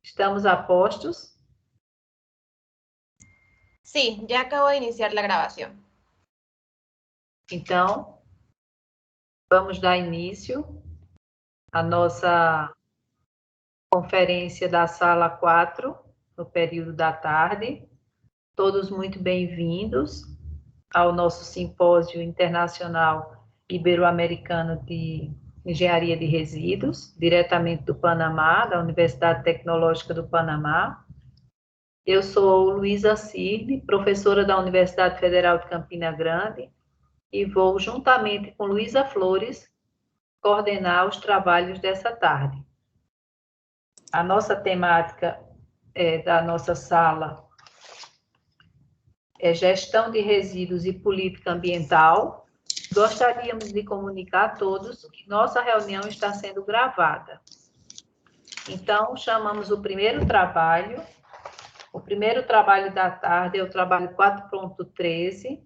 Estamos a postos? Sí, ya acabo de iniciar la grabación. Então, vamos dar início à nossa conferência da sala 4, no período da tarde. Todos muito bem-vindos ao nosso simpósio internacional ibero-americano de engenharia de resíduos, diretamente do Panamá, da Universidade Tecnológica do Panamá. Eu sou Luísa Cirne, professora da Universidade Federal de Campina Grande, e vou, juntamente com Luísa Flores, coordenar os trabalhos dessa tarde. A nossa temática da nossa sala é Gestão de Resíduos e Política Ambiental. Gostaríamos de comunicar a todos que nossa reunião está sendo gravada. Então, chamamos o primeiro trabalho. O primeiro trabalho da tarde é o trabalho 4.13,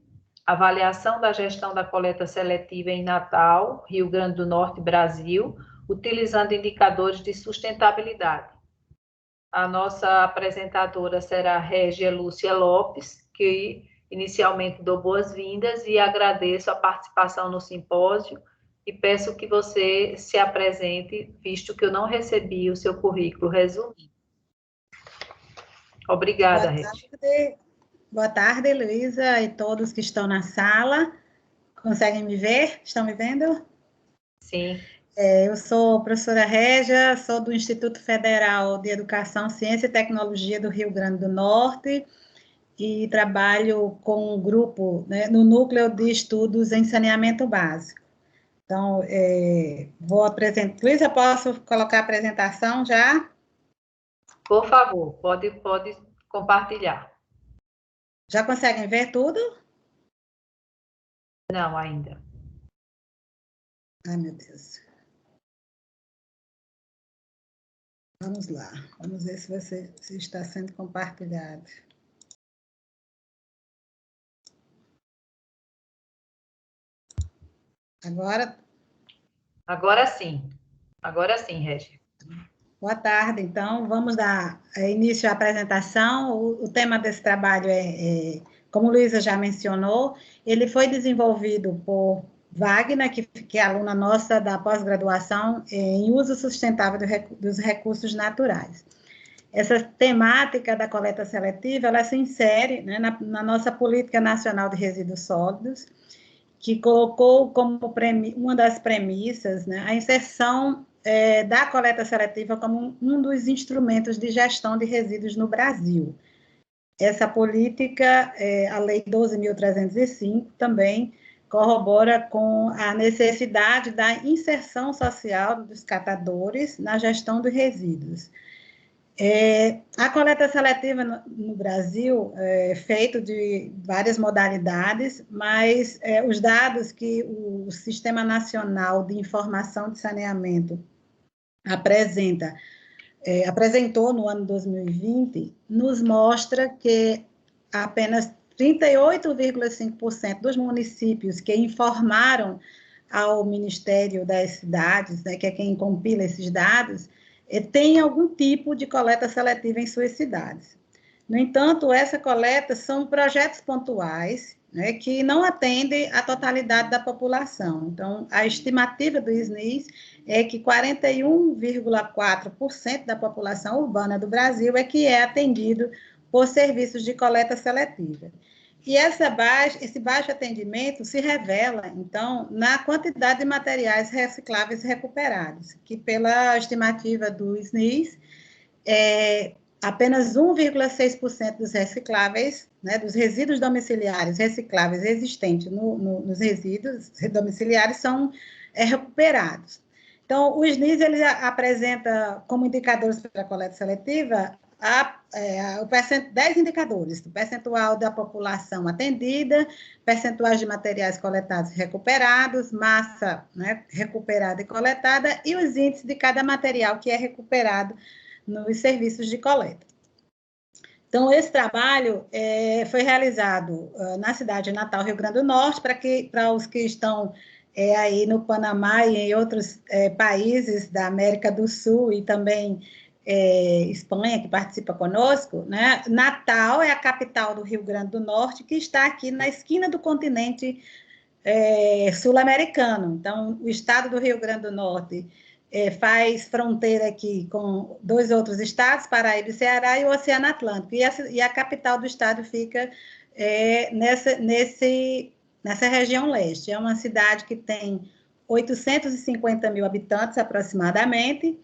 avaliação da gestão da coleta seletiva em Natal, Rio Grande do Norte, Brasil, utilizando indicadores de sustentabilidade. A nossa apresentadora será Régia Lúcia Lopes, que inicialmente dou boas-vindas e agradeço a participação no simpósio e peço que você se apresente, visto que eu não recebi o seu currículo resumido. Obrigada, Régia. Boa tarde, Luísa, e todos que estão na sala. Conseguem me ver? Estão me vendo? Sim. Eu sou professora Régia, sou do Instituto Federal de Educação, Ciência e Tecnologia do Rio Grande do Norte e trabalho com um grupo, né, no Núcleo de Estudos em Saneamento Básico. Então, vou apresentar. Luísa, posso colocar a apresentação já? Por favor, pode compartilhar. Já conseguem ver tudo? Não, ainda. Ai, meu Deus. Vamos lá, vamos ver se está sendo compartilhado. Agora? Agora sim, Régia. Boa tarde, então, vamos dar início à apresentação. O tema desse trabalho como Luísa já mencionou, ele foi desenvolvido por Wagner, que é aluna nossa da pós-graduação em uso sustentável dos recursos naturais. Essa temática da coleta seletiva, ela se insere, né, na nossa Política Nacional de Resíduos Sólidos, que colocou como uma das premissas, né, a inserção da coleta seletiva como um dos instrumentos de gestão de resíduos no Brasil. Essa política, a Lei 12.305, também corrobora com a necessidade da inserção social dos catadores na gestão dos resíduos. A coleta seletiva no Brasil é feita de várias modalidades, mas os dados que o Sistema Nacional de Informação de Saneamento apresentou no ano 2020, nos mostra que apenas 38,5% dos municípios que informaram ao Ministério das Cidades, né, que é quem compila esses dados, tem algum tipo de coleta seletiva em suas cidades. No entanto, essa coleta são projetos pontuais, né, que não atendem à totalidade da população. Então, a estimativa do SNIS é que 41,4% da população urbana do Brasil é que é atendido por serviços de coleta seletiva. E esse baixo atendimento se revela, então, na quantidade de materiais recicláveis recuperados, que pela estimativa do SNIS, apenas 1,6% dos recicláveis, né, dos resíduos domiciliares recicláveis existentes nos resíduos domiciliares são recuperados. Então, o SNIS ele apresenta como indicadores para a coleta seletiva 10 indicadores, o percentual da população atendida, percentuais de materiais coletados e recuperados, massa, né, recuperada e coletada, e os índices de cada material que é recuperado nos serviços de coleta. Então, esse trabalho foi realizado na cidade de Natal, Rio Grande do Norte, para os que estão aí no Panamá e em outros países da América do Sul e também Espanha, que participa conosco, né? Natal é a capital do Rio Grande do Norte, que está aqui na esquina do continente sul-americano. Então, o estado do Rio Grande do Norte faz fronteira aqui com 2 outros estados, Paraíba e Ceará, e o Oceano Atlântico. E a capital do estado fica nessa região leste. É uma cidade que tem 850 mil habitantes, aproximadamente,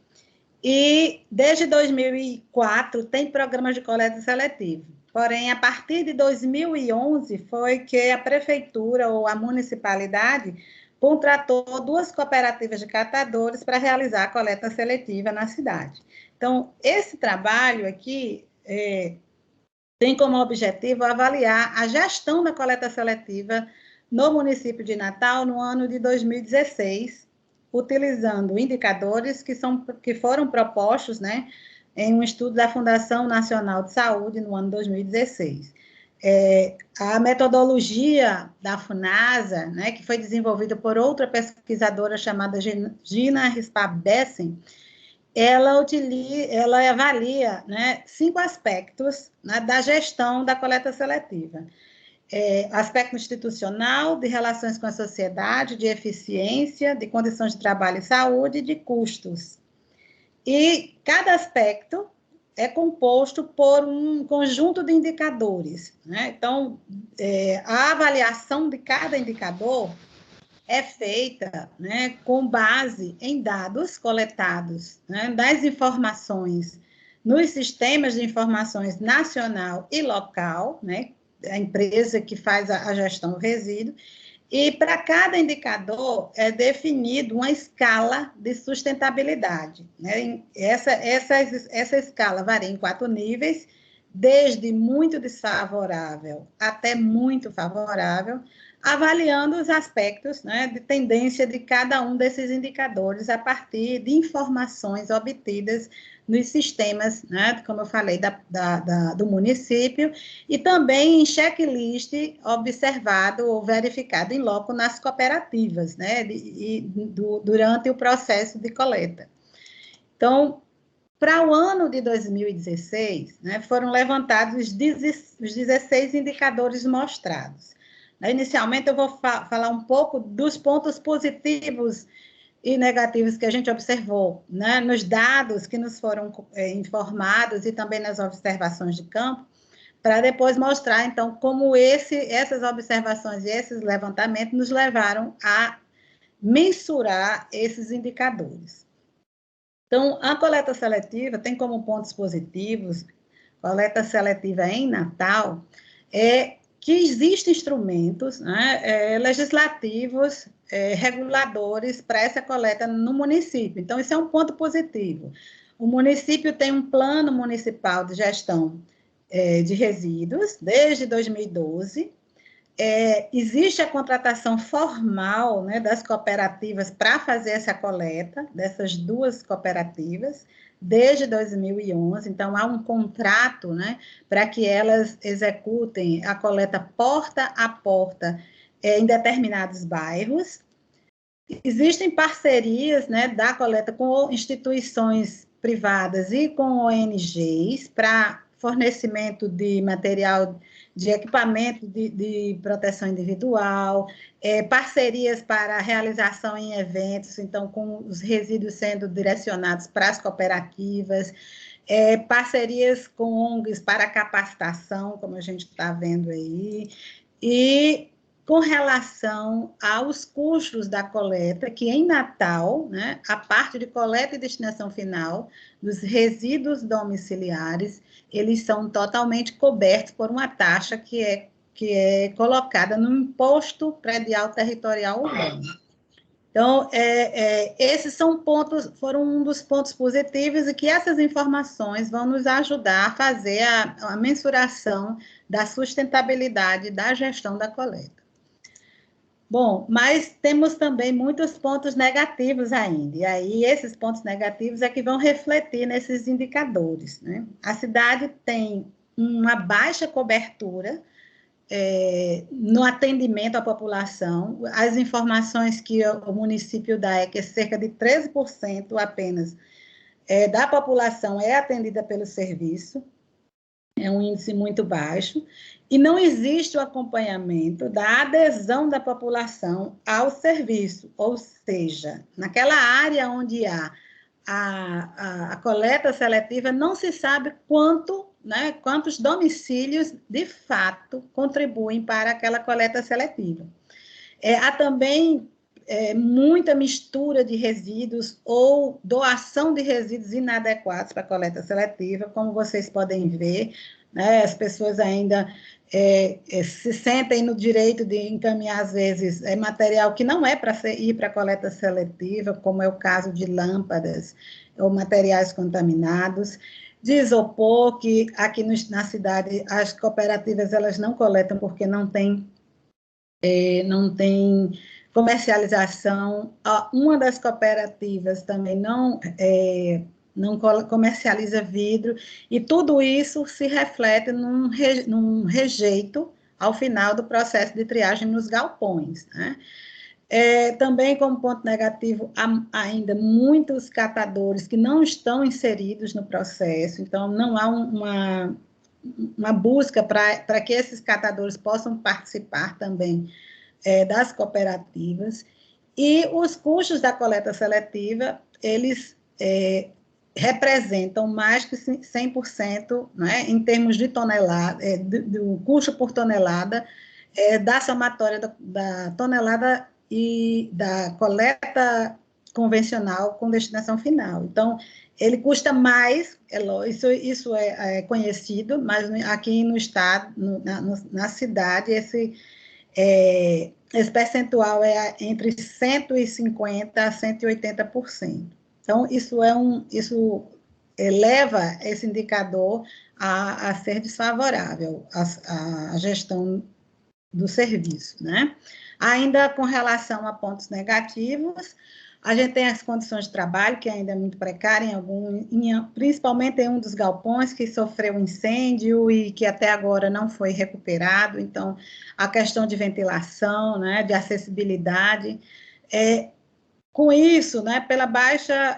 e desde 2004 tem programas de coleta seletiva. Porém, a partir de 2011 foi que a prefeitura ou a municipalidade contratou 2 cooperativas de catadores para realizar a coleta seletiva na cidade. Então, esse trabalho aqui tem como objetivo avaliar a gestão da coleta seletiva no município de Natal no ano de 2016, utilizando indicadores que foram propostos, né, em um estudo da Fundação Nacional de Saúde no ano 2016. A metodologia da FUNASA, né, que foi desenvolvida por outra pesquisadora chamada Gina Rispar-Bessen, ela avalia, né, 5 aspectos, né, da gestão da coleta seletiva. Aspecto institucional, de relações com a sociedade, de eficiência, de condições de trabalho e saúde, e de custos. E cada aspecto é composto por um conjunto de indicadores, né? Então, a avaliação de cada indicador é feita, né, com base em dados coletados, né, das informações nos sistemas de informações nacional e local, né, a empresa que faz a gestão do resíduo, e para cada indicador é definido uma escala de sustentabilidade, né? Essa escala varia em 4 níveis, desde muito desfavorável até muito favorável, avaliando os aspectos, né, de tendência de cada um desses indicadores a partir de informações obtidas nos sistemas, né, como eu falei, do município, e também em checklist observado ou verificado em loco nas cooperativas, né, durante o processo de coleta. Então, para o ano de 2016, né, foram levantados os 16 indicadores mostrados. Inicialmente, eu vou falar um pouco dos pontos positivos e negativos que a gente observou, né, nos dados que nos foram informados e também nas observações de campo, para depois mostrar, então, como essas observações e esses levantamentos nos levaram a mensurar esses indicadores. Então, a coleta seletiva tem como pontos positivos, coleta seletiva em Natal, que existem instrumentos, né, legislativos, reguladores para essa coleta no município. Então, isso é um ponto positivo. O município tem um plano municipal de gestão de resíduos desde 2012. Existe a contratação formal, né, das cooperativas para fazer essa coleta, dessas 2 cooperativas, desde 2011, então há um contrato, né, para que elas executem a coleta porta a porta em determinados bairros. Existem parcerias, né, da coleta com instituições privadas e com ONGs para fornecimento de material, de equipamento de proteção individual, parcerias para realização em eventos, então, com os resíduos sendo direcionados para as cooperativas, parcerias com ONGs para capacitação, como a gente está vendo aí, e com relação aos custos da coleta, que em Natal, né, a parte de coleta e destinação final dos resíduos domiciliares, eles são totalmente cobertos por uma taxa que é colocada no Imposto Predial Territorial Urbano. Então, esses foram um dos pontos positivos e que essas informações vão nos ajudar a fazer a mensuração da sustentabilidade da gestão da coleta. Bom, mas temos também muitos pontos negativos ainda, e aí esses pontos negativos é que vão refletir nesses indicadores, né? A cidade tem uma baixa cobertura no atendimento à população, as informações que o município dá é que cerca de 13% apenas da população é atendida pelo serviço, é um índice muito baixo, e não existe o acompanhamento da adesão da população ao serviço, ou seja, naquela área onde há a coleta seletiva, não se sabe quantos domicílios, de fato, contribuem para aquela coleta seletiva. Há também muita mistura de resíduos ou doação de resíduos inadequados para a coleta seletiva, como vocês podem ver, né, as pessoas ainda se sentem no direito de encaminhar, às vezes, material que não é para ir para a coleta seletiva, como é o caso de lâmpadas ou materiais contaminados, de isopor, que aqui na cidade as cooperativas elas não coletam porque não tem comercialização. Uma das cooperativas também não comercializa vidro, e tudo isso se reflete num rejeito ao final do processo de triagem nos galpões, né? Também, como ponto negativo, há ainda muitos catadores que não estão inseridos no processo, então não há uma busca para que esses catadores possam participar também das cooperativas, e os custos da coleta seletiva, eles representam mais que 100%, né, em termos de tonelada, do custo por tonelada, da somatória da tonelada e da coleta convencional com destinação final. Então, ele custa mais, isso é conhecido, mas aqui no estado, na cidade, esse percentual é entre 150% a 180%. Então, isso eleva esse indicador a ser desfavorável à gestão do serviço, né? Ainda com relação a pontos negativos, a gente tem as condições de trabalho, que ainda é muito precária, principalmente em um dos galpões que sofreu incêndio e que até agora não foi recuperado. Então, a questão de ventilação, né, de acessibilidade. Com isso, né, pela baixa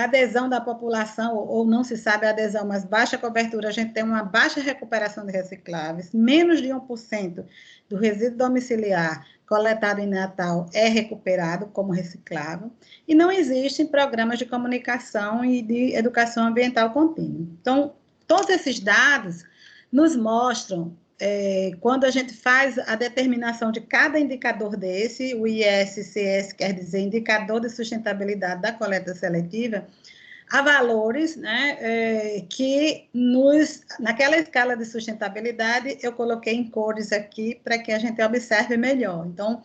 adesão da população, ou não se sabe a adesão, mas baixa cobertura, a gente tem uma baixa recuperação de recicláveis, menos de 1% do resíduo domiciliar coletado em Natal é recuperado como reciclável, e não existem programas de comunicação e de educação ambiental contínua. Então, todos esses dados nos mostram, quando a gente faz a determinação de cada indicador desse, o ISCS quer dizer Indicador de Sustentabilidade da Coleta Seletiva, há valores, né, que naquela escala de sustentabilidade, eu coloquei em cores aqui para que a gente observe melhor. Então,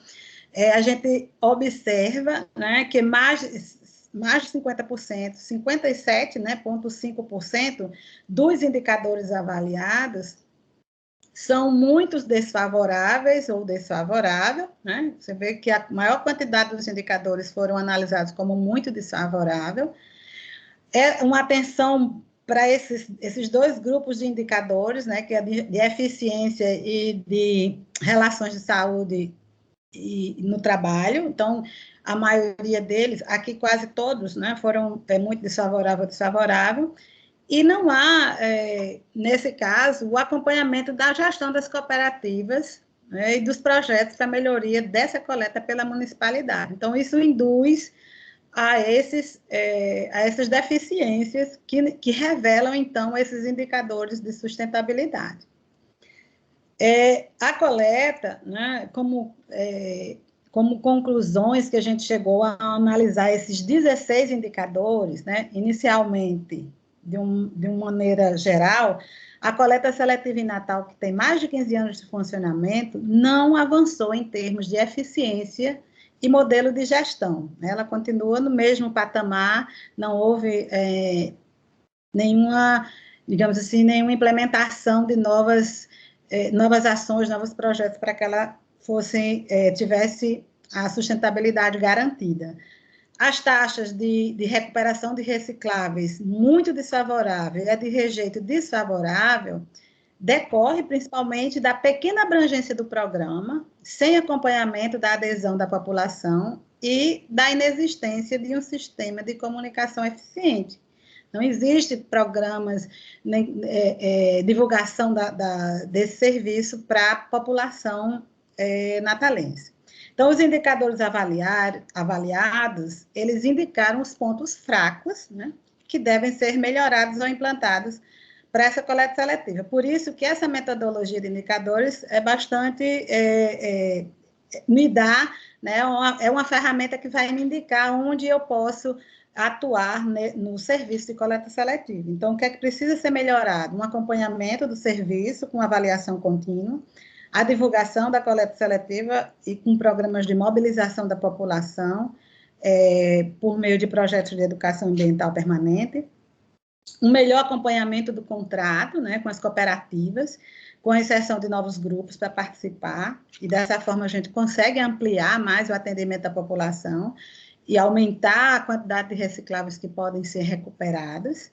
a gente observa, né, que mais de 50%, 57,5% dos indicadores avaliados são muito desfavoráveis ou desfavorável, né? Você vê que a maior quantidade dos indicadores foram analisados como muito desfavorável. Uma atenção para esses dois grupos de indicadores, né, que é de eficiência e de relações de saúde no trabalho. Então, a maioria deles, aqui quase todos, né, foram muito desfavorável, e não há, nesse caso, o acompanhamento da gestão das cooperativas, né, e dos projetos para melhoria dessa coleta pela municipalidade. Então, isso induz a essas deficiências que revelam, então, esses indicadores de sustentabilidade. A coleta, né, como conclusões que a gente chegou a analisar esses 16 indicadores, né, inicialmente, de uma maneira geral, a coleta seletiva em Natal, que tem mais de 15 anos de funcionamento, não avançou em termos de eficiência e modelo de gestão. Ela continua no mesmo patamar, não houve nenhuma, digamos assim, nenhuma implementação de novas ações, novos projetos para que ela tivesse a sustentabilidade garantida. As taxas de recuperação de recicláveis muito desfavorável e a de rejeito desfavorável decorre principalmente da pequena abrangência do programa, sem acompanhamento da adesão da população e da inexistência de um sistema de comunicação eficiente. Não existe programas, nem divulgação desse serviço para a população natalense. Então, os indicadores avaliados, eles indicaram os pontos fracos, né, que devem ser melhorados ou implantados para essa coleta seletiva. Por isso que essa metodologia de indicadores é bastante, me dá, né, é uma ferramenta que vai me indicar onde eu posso atuar no serviço de coleta seletiva. Então, o que é que precisa ser melhorado? Um acompanhamento do serviço com avaliação contínua, a divulgação da coleta seletiva e com programas de mobilização da população, por meio de projetos de educação ambiental permanente, um melhor acompanhamento do contrato, né, com as cooperativas, com a inserção de novos grupos para participar, e dessa forma a gente consegue ampliar mais o atendimento da população e aumentar a quantidade de recicláveis que podem ser recuperados.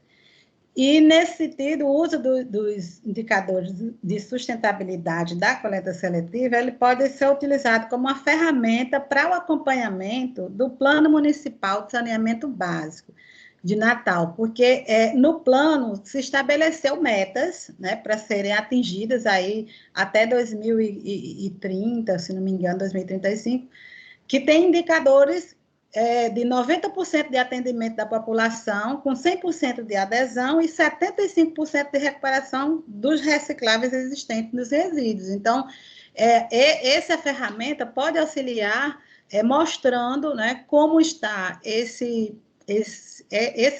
E, nesse sentido, o uso dos indicadores de sustentabilidade da coleta seletiva, ele pode ser utilizado como uma ferramenta para o acompanhamento do Plano Municipal de Saneamento Básico de Natal, porque no plano se estabeleceu metas, né, para serem atingidas aí até 2030, se não me engano, 2035, que tem indicadores de 90% de atendimento da população, com 100% de adesão e 75% de recuperação dos recicláveis existentes nos resíduos. Então, essa ferramenta pode auxiliar, mostrando, né, como está esse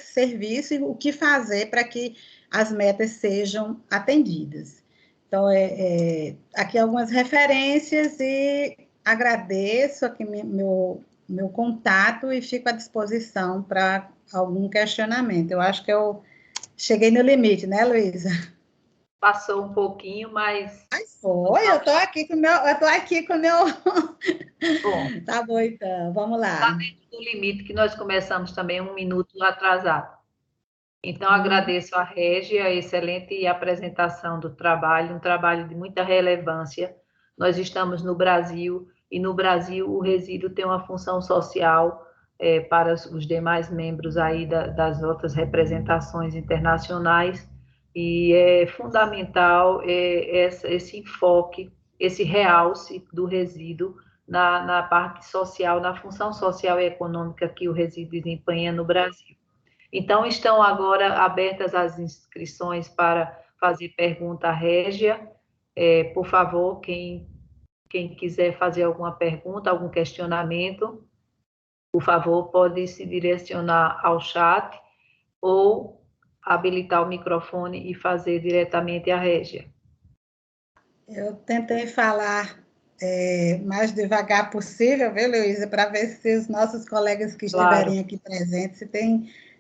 serviço e o que fazer para que as metas sejam atendidas. Então, aqui algumas referências e agradeço aqui meu contato e fico à disposição para algum questionamento. Eu acho que eu cheguei no limite, né, Luísa? Passou um pouquinho, mas... Foi, eu estou aqui com o meu... Bom, tá bom, então, vamos lá. Está dentro do limite que nós começamos também 1 minuto atrasado. Então, agradeço a Régia, a excelente apresentação do trabalho, um trabalho de muita relevância. Nós estamos no Brasil, e no Brasil o resíduo tem uma função social para os demais membros aí das outras representações internacionais, e é fundamental esse enfoque, esse realce do resíduo na parte social, na função social e econômica que o resíduo desempenha no Brasil. Então, estão agora abertas as inscrições para fazer pergunta à Régia. Por favor, quem quiser fazer alguma pergunta, algum questionamento, por favor, pode se direcionar ao chat ou habilitar o microfone e fazer diretamente à Régia. Eu tentei falar mais devagar possível, viu, Luísa, para ver se os nossos colegas que estiverem aqui presentes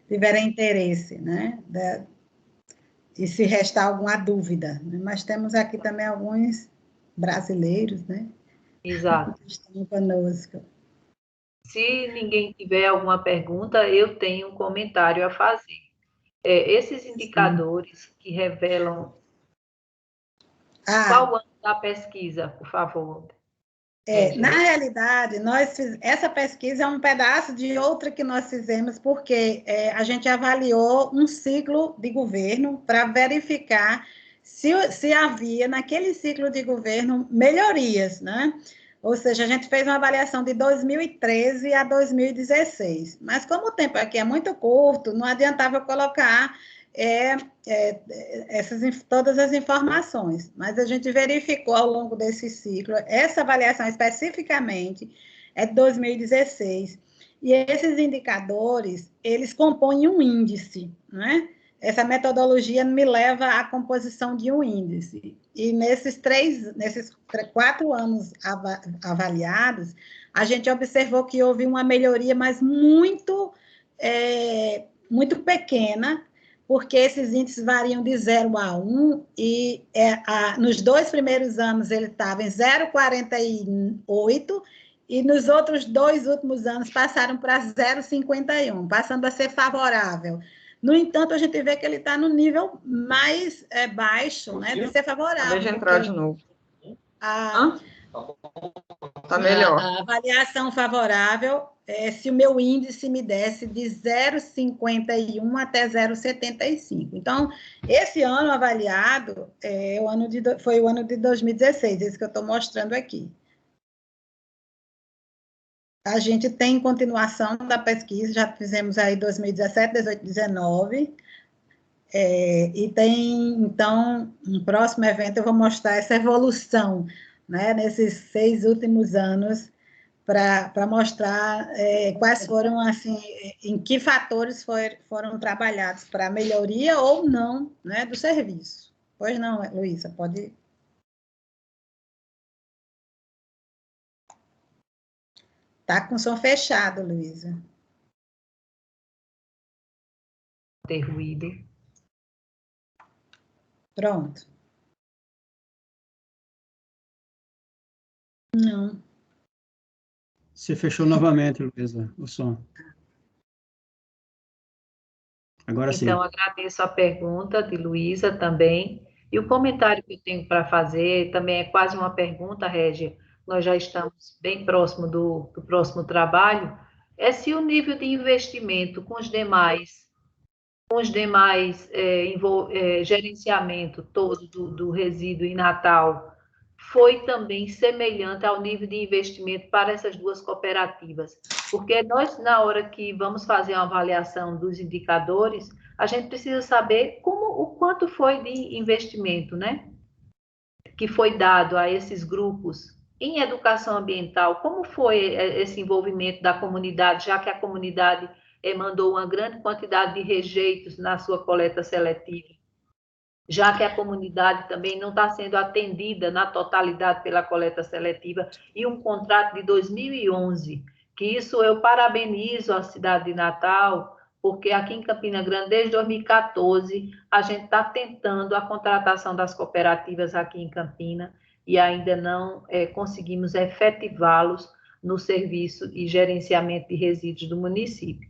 tiverem interesse, né, e se restar alguma dúvida, né? Mas temos aqui também alguns brasileiros, né? Exato. Que estão conosco. Se ninguém tiver alguma pergunta, eu tenho um comentário a fazer. Esses indicadores que revelam qual o ano da pesquisa, por favor. Na realidade, essa pesquisa é um pedaço de outra que nós fizemos, porque a gente avaliou um ciclo de governo para verificar se havia, naquele ciclo de governo, melhorias, né? Ou seja, a gente fez uma avaliação de 2013 a 2016. Mas como o tempo aqui é muito curto, não adiantava colocar todas as informações, mas a gente verificou ao longo desse ciclo, essa avaliação especificamente é de 2016, e esses indicadores, eles compõem um índice, né? Essa metodologia me leva à composição de um índice, e nesses 4 anos avaliados, a gente observou que houve uma melhoria, mas muito pequena, porque esses índices variam de 0 a 1, e nos 2 primeiros anos ele estava em 0,48, e nos outros 2 últimos anos passaram para 0,51, passando a ser favorável. No entanto, a gente vê que ele está no nível mais baixo, né, de ser favorável. Deixa eu entrar de novo. Tá melhor. A avaliação favorável é se o meu índice me desse de 0,51 até 0,75. Então, esse ano avaliado foi o ano de 2016, esse que eu estou mostrando aqui. A gente tem continuação da pesquisa, já fizemos aí 2017, 18, 19, e tem, então, no próximo evento eu vou mostrar essa evolução, né, nesses 6 últimos anos, para mostrar quais foram, assim, em que fatores foram trabalhados para melhoria ou não, né, do serviço. Pois não, Luísa, pode... Está com o som fechado, Luísa. Ter ruído. Pronto. Não. Você fechou novamente, Luísa, o som. Agora sim. Então, agradeço a pergunta de Luísa também. E o comentário que eu tenho para fazer também é quase uma pergunta, Régia. Nós já estamos bem próximo do próximo trabalho. É se o nível de investimento com os demais gerenciamento todo do resíduo em Natal foi também semelhante ao nível de investimento para essas duas cooperativas. Porque nós, na hora que vamos fazer uma avaliação dos indicadores, a gente precisa saber o quanto foi de investimento, né? Que foi dado a esses grupos em educação ambiental, como foi esse envolvimento da comunidade, já que a comunidade mandou uma grande quantidade de rejeitos na sua coleta seletiva, já que a comunidade também não está sendo atendida na totalidade pela coleta seletiva, e um contrato de 2011, que isso eu parabenizo a cidade de Natal, porque aqui em Campina Grande, desde 2014, a gente está tentando a contratação das cooperativas aqui em Campina, e ainda não conseguimos efetivá-los no serviço e gerenciamento de resíduos do município.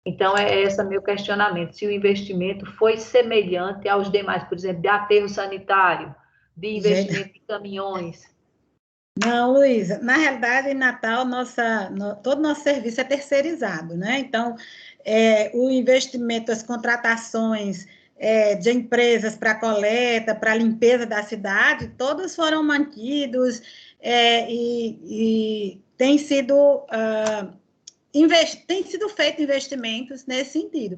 Então, é esse meu questionamento, se o investimento foi semelhante aos demais, por exemplo, de aterro sanitário, de investimento de caminhões. Não, Luísa, na realidade, em Natal, todo nosso serviço é terceirizado, né? Então, o investimento, as contratações de empresas para coleta, para limpeza da cidade, todos foram mantidos e tem sido feito investimentos nesse sentido.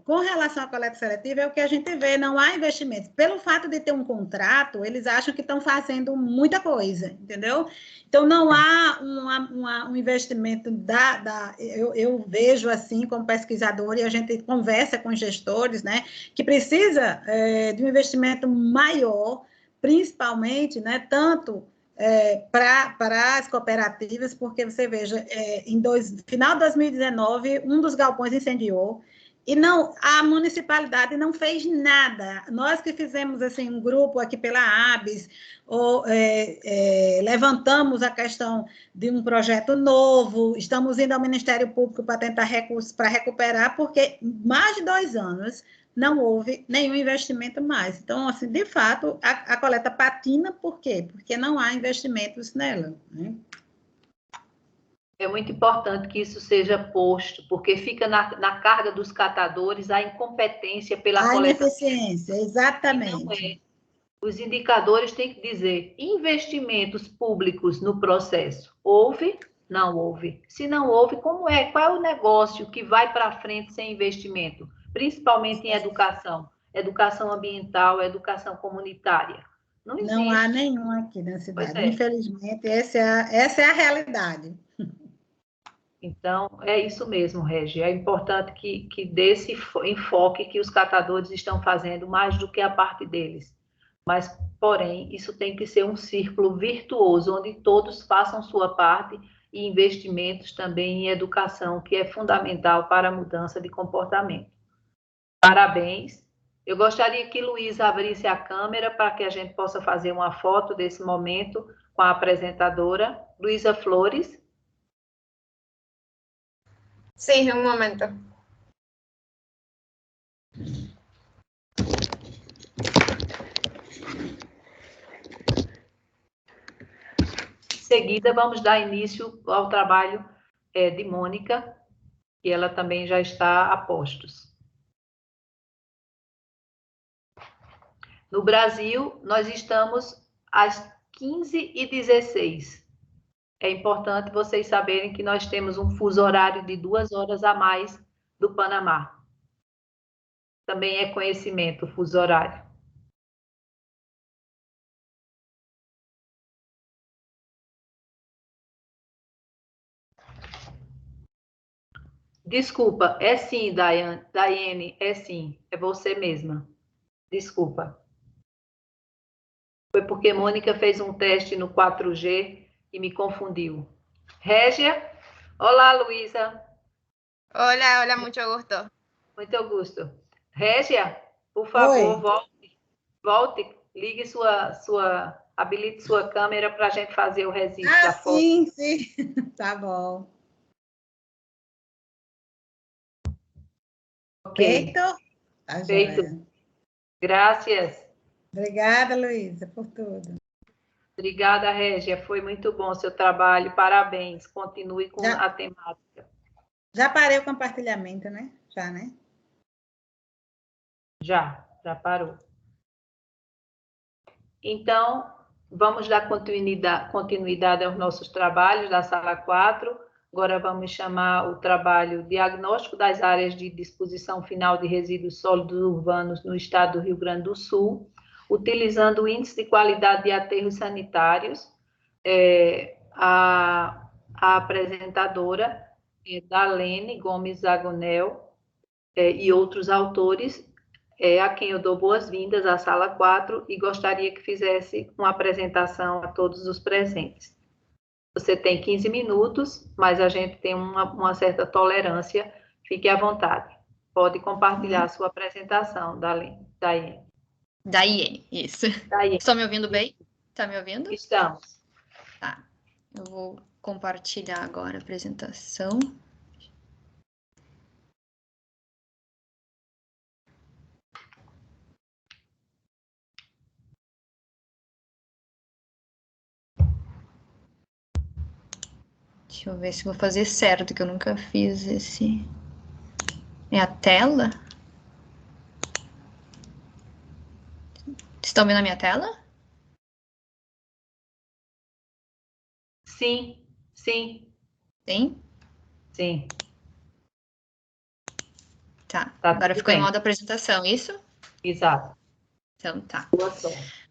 Com relação à coleta seletiva, é o que a gente vê, não há investimentos. Pelo fato de ter um contrato, eles acham que estão fazendo muita coisa, entendeu? Então, não há um investimento eu vejo assim, como pesquisadora, e a gente conversa com gestores, né, que precisa de um investimento maior, principalmente, né, tanto para as cooperativas, porque você veja, final de 2019, um dos galpões incendiou, e a municipalidade não fez nada. Nós que fizemos assim, um grupo aqui pela ABS, levantamos a questão de um projeto novo, estamos indo ao Ministério Público para tentar recursos para recuperar, porque mais de 2 anos não houve nenhum investimento mais. Então, assim, de fato, a coleta patina, por quê? Porque não há investimentos nela, né? É muito importante que isso seja posto, porque fica na carga dos catadores a incompetência pela coleta. A ineficiência, exatamente. Não é. Os indicadores têm que dizer investimentos públicos no processo. Houve? Não houve. Se não houve, qual é o negócio que vai para frente sem investimento? Principalmente em educação ambiental, educação comunitária. Não existe. Não há nenhum aqui na cidade. Infelizmente, essa é a realidade. Então, é isso mesmo, Regi. É importante que dê esse enfoque que os catadores estão fazendo mais do que a parte deles. Mas, porém, isso tem que ser um círculo virtuoso, onde todos façam sua parte e investimentos também em educação, que é fundamental para a mudança de comportamento. Parabéns. Eu gostaria que Luísa abrisse a câmera para que a gente possa fazer uma foto desse momento com a apresentadora. Luísa Flores. Sí, un momento. seguida, vamos dar início ao trabalho de Mônica, que ela também já está a postos. No Brasil, nós estamos às 15h16. É importante vocês saberem que nós temos um fuso horário de 2 horas a mais do Panamá. Também é conhecimento o fuso horário. Desculpa, é sim, Daiane, é sim, é você mesma. Desculpa. Foi porque Mônica fez um teste no 4G e me confundiu. Régia? Olá, Luísa. Hola, hola, mucho gusto. Muito gosto. Régia, por favor, Oi. volte, ligue habilite sua câmera para a gente fazer o registro da foto. Sim, sim. Tá bom. Ok. Feito? Tá Feito. joia. Graças. Obrigada, Luísa, por tudo. Obrigada, Régia. Foi muito bom o seu trabalho. Parabéns. Continue com Já- a temática. Já parei o compartilhamento, né? Já, né? Já parou. Então, vamos dar continuidade aos nossos trabalhos da sala 4. Agora vamos chamar o trabalho Diagnóstico das áreas de disposição final de resíduos sólidos urbanos no estado do Rio Grande do Sul, utilizando o índice de qualidade de aterros sanitários. A apresentadora Dalene Gomes Agonel e outros autores, a quem eu dou boas-vindas à sala 4 e gostaria que fizesse uma apresentação a todos os presentes. Você tem 15 minutos, mas a gente tem uma certa tolerância, fique à vontade. Pode compartilhar a sua apresentação, Daiane. Daiane, isso. Daiane. Estão me ouvindo bem? Está me ouvindo? Estamos. Tá. Eu vou compartilhar agora a apresentação. Deixa eu ver se vou fazer certo, que eu nunca fiz esse... É a tela? Estão vendo a minha tela? Sim. Sim? Sim. Tá. Tá Agora tudo ficou bem. em modo apresentação, isso? Exato. Então tá. Boa sorte.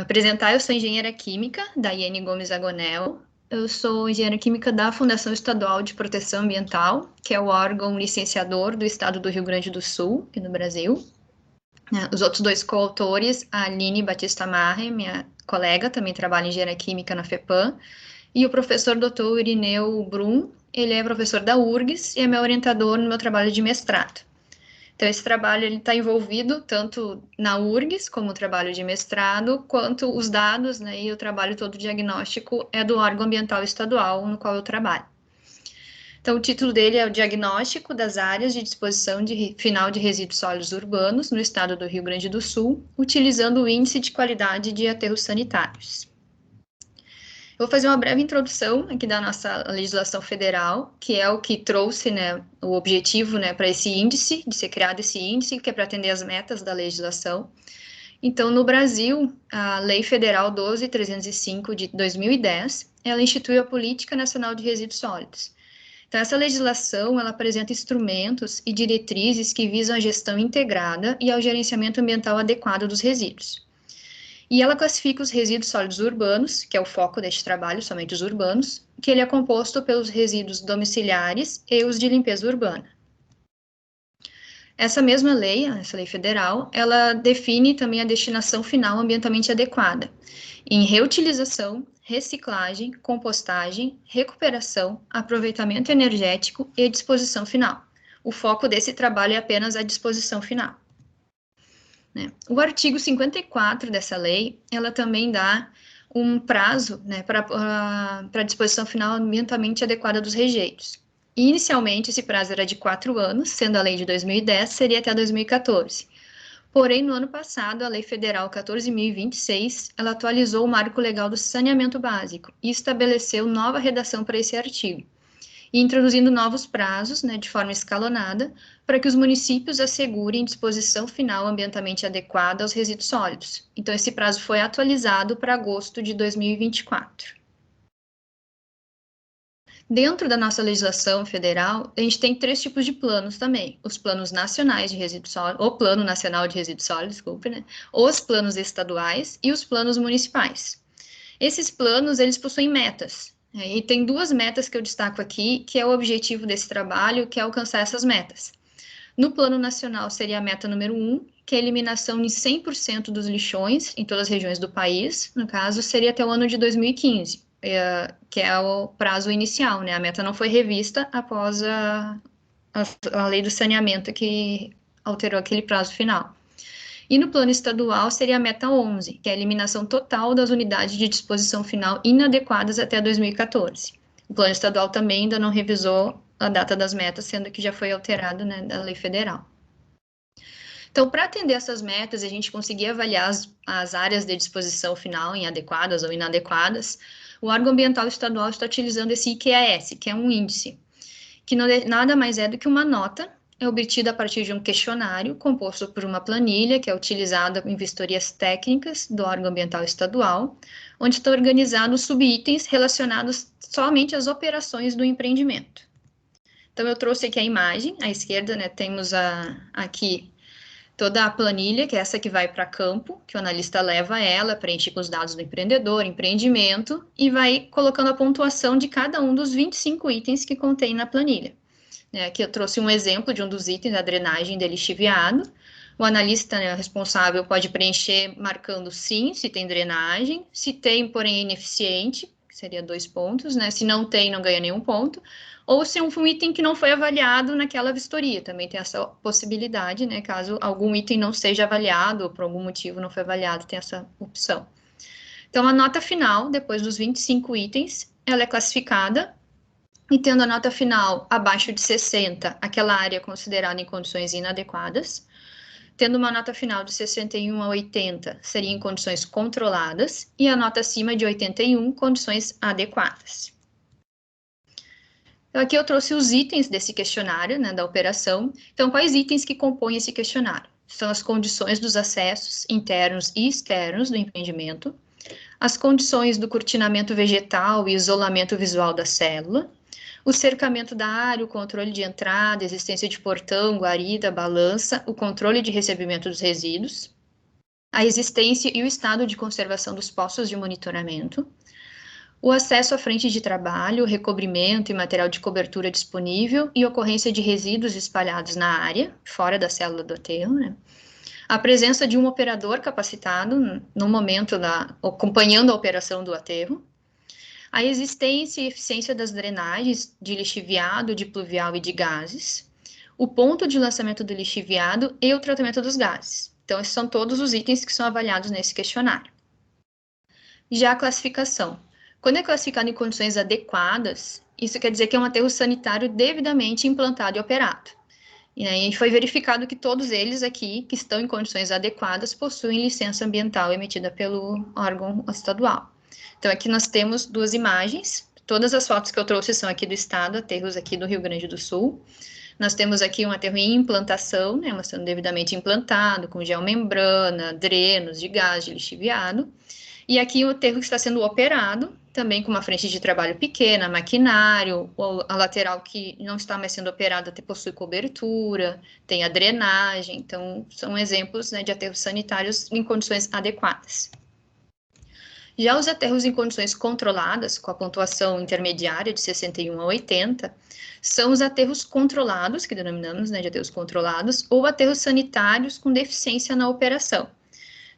Apresentar, eu sou engenheira química, Daiane Gomes Agonel. Eu sou engenheira química da Fundação Estadual de Proteção Ambiental, que é o órgão licenciador do estado do Rio Grande do Sul, aqui no Brasil. Os outros dois coautores, a Aline Batista Marre, minha colega, também trabalha em engenharia química na FEPAM, e o professor Dr. Irineu Brum, ele é professor da URGS e é meu orientador no meu trabalho de mestrado. Então, esse trabalho está envolvido tanto na URGS, como o trabalho de mestrado, quanto os dados, né, e o trabalho todo diagnóstico é do órgão ambiental estadual no qual eu trabalho. Então, o título dele é o Diagnóstico das áreas de disposição final de resíduos sólidos urbanos no estado do Rio Grande do Sul, utilizando o índice de qualidade de aterros sanitários. Eu vou fazer uma breve introdução aqui da nossa legislação federal, que é o que trouxe, né, o objetivo, né, para esse índice, de ser criado esse índice, que é para atender as metas da legislação. Então, no Brasil, a Lei Federal 12.305 de 2010, ela institui a Política Nacional de Resíduos Sólidos. Então, essa legislação, ela apresenta instrumentos e diretrizes que visam a gestão integrada e ao gerenciamento ambiental adequado dos resíduos. E ela classifica os resíduos sólidos urbanos, que é o foco deste trabalho, somente os urbanos, que ele é composto pelos resíduos domiciliares e os de limpeza urbana. Essa mesma lei, essa lei federal, ela define também a destinação final ambientalmente adequada, em reutilização, reciclagem, compostagem, recuperação, aproveitamento energético e disposição final. O foco desse trabalho é apenas a disposição final. O artigo 54 dessa lei, ela também dá um prazo, né, para a disposição final ambientalmente adequada dos rejeitos. Inicialmente, esse prazo era de 4 anos, sendo a lei de 2010, seria até 2014. Porém, no ano passado, a Lei Federal 14.026, ela atualizou o marco legal do saneamento básico e estabeleceu nova redação para esse artigo, e introduzindo novos prazos, né, de forma escalonada, para que os municípios assegurem disposição final ambientalmente adequada aos resíduos sólidos. Então, esse prazo foi atualizado para agosto de 2024. Dentro da nossa legislação federal, a gente tem 3 tipos de planos também. Os planos nacionais de resíduos sólidos, o Plano Nacional de Resíduos Sólidos, desculpe, né? Os planos estaduais e os planos municipais. Esses planos, eles possuem metas. E tem 2 metas que eu destaco aqui, que é o objetivo desse trabalho, que é alcançar essas metas. No plano nacional, seria a meta número 1, que é a eliminação de 100% dos lixões em todas as regiões do país. No caso, seria até o ano de 2015. Que é o prazo inicial, né? A meta não foi revista após a lei do saneamento que alterou aquele prazo final. E no plano estadual seria a meta 11, que é a eliminação total das unidades de disposição final inadequadas até 2014. O plano estadual também ainda não revisou a data das metas, sendo que já foi alterado, né, da lei federal. Então, para atender essas metas, a gente conseguir avaliar as áreas de disposição final em adequadas ou inadequadas, o órgão ambiental estadual está utilizando esse IQAS, que é um índice, que nada mais é do que uma nota obtida a partir de um questionário composto por uma planilha que é utilizada em vistorias técnicas do órgão ambiental estadual, onde estão organizados subitens relacionados somente às operações do empreendimento. Então, eu trouxe aqui a imagem, à esquerda, né, temos aqui toda a planilha, que é essa que vai para campo, que o analista leva ela, preenche com os dados do empreendedor, empreendimento, e vai colocando a pontuação de cada um dos 25 itens que contém na planilha. Aqui eu trouxe um exemplo de um dos itens, a drenagem de lixiviado. O analista, né, responsável pode preencher marcando sim, se tem drenagem, se tem, porém, ineficiente, que seria 2 pontos, né? Se não tem, não ganha nenhum ponto. Ou se é um item que não foi avaliado naquela vistoria, também tem essa possibilidade, né? Caso algum item não seja avaliado, ou por algum motivo não foi avaliado, tem essa opção. Então, a nota final, depois dos 25 itens, ela é classificada, e tendo a nota final abaixo de 60, aquela área considerada em condições inadequadas. Tendo uma nota final de 61 a 80, seria em condições controladas, e a nota acima de 81, condições adequadas. Então, aqui eu trouxe os itens desse questionário, né, da operação. Então, quais itens que compõem esse questionário? São as condições dos acessos internos e externos do empreendimento, as condições do cortinamento vegetal e isolamento visual da célula, o cercamento da área, o controle de entrada, existência de portão, guarida, balança, o controle de recebimento dos resíduos, a existência e o estado de conservação dos postos de monitoramento, o acesso à frente de trabalho, recobrimento e material de cobertura disponível e ocorrência de resíduos espalhados na área, fora da célula do aterro, né? A presença de um operador capacitado no momento acompanhando a operação do aterro, a existência e eficiência das drenagens de lixiviado, de pluvial e de gases, o ponto de lançamento do lixiviado e o tratamento dos gases. Então, esses são todos os itens que são avaliados nesse questionário. Já a classificação. Quando é classificado em condições adequadas, isso quer dizer que é um aterro sanitário devidamente implantado e operado. E aí foi verificado que todos eles aqui, que estão em condições adequadas, possuem licença ambiental emitida pelo órgão estadual. Então, aqui nós temos 2 imagens, todas as fotos que eu trouxe são aqui do estado, aterros aqui do Rio Grande do Sul. Nós temos aqui um aterro em implantação, né, mostrando devidamente implantado, com geomembrana, drenos de gás, de lixiviado. E aqui o aterro que está sendo operado, também com uma frente de trabalho pequena, maquinário, a lateral que não está mais sendo operada até possui cobertura, tem a drenagem, então são exemplos, né, de aterros sanitários em condições adequadas. Já os aterros em condições controladas, com a pontuação intermediária de 61 a 80, são os aterros controlados, que denominamos, né, de aterros controlados, ou aterros sanitários com deficiência na operação.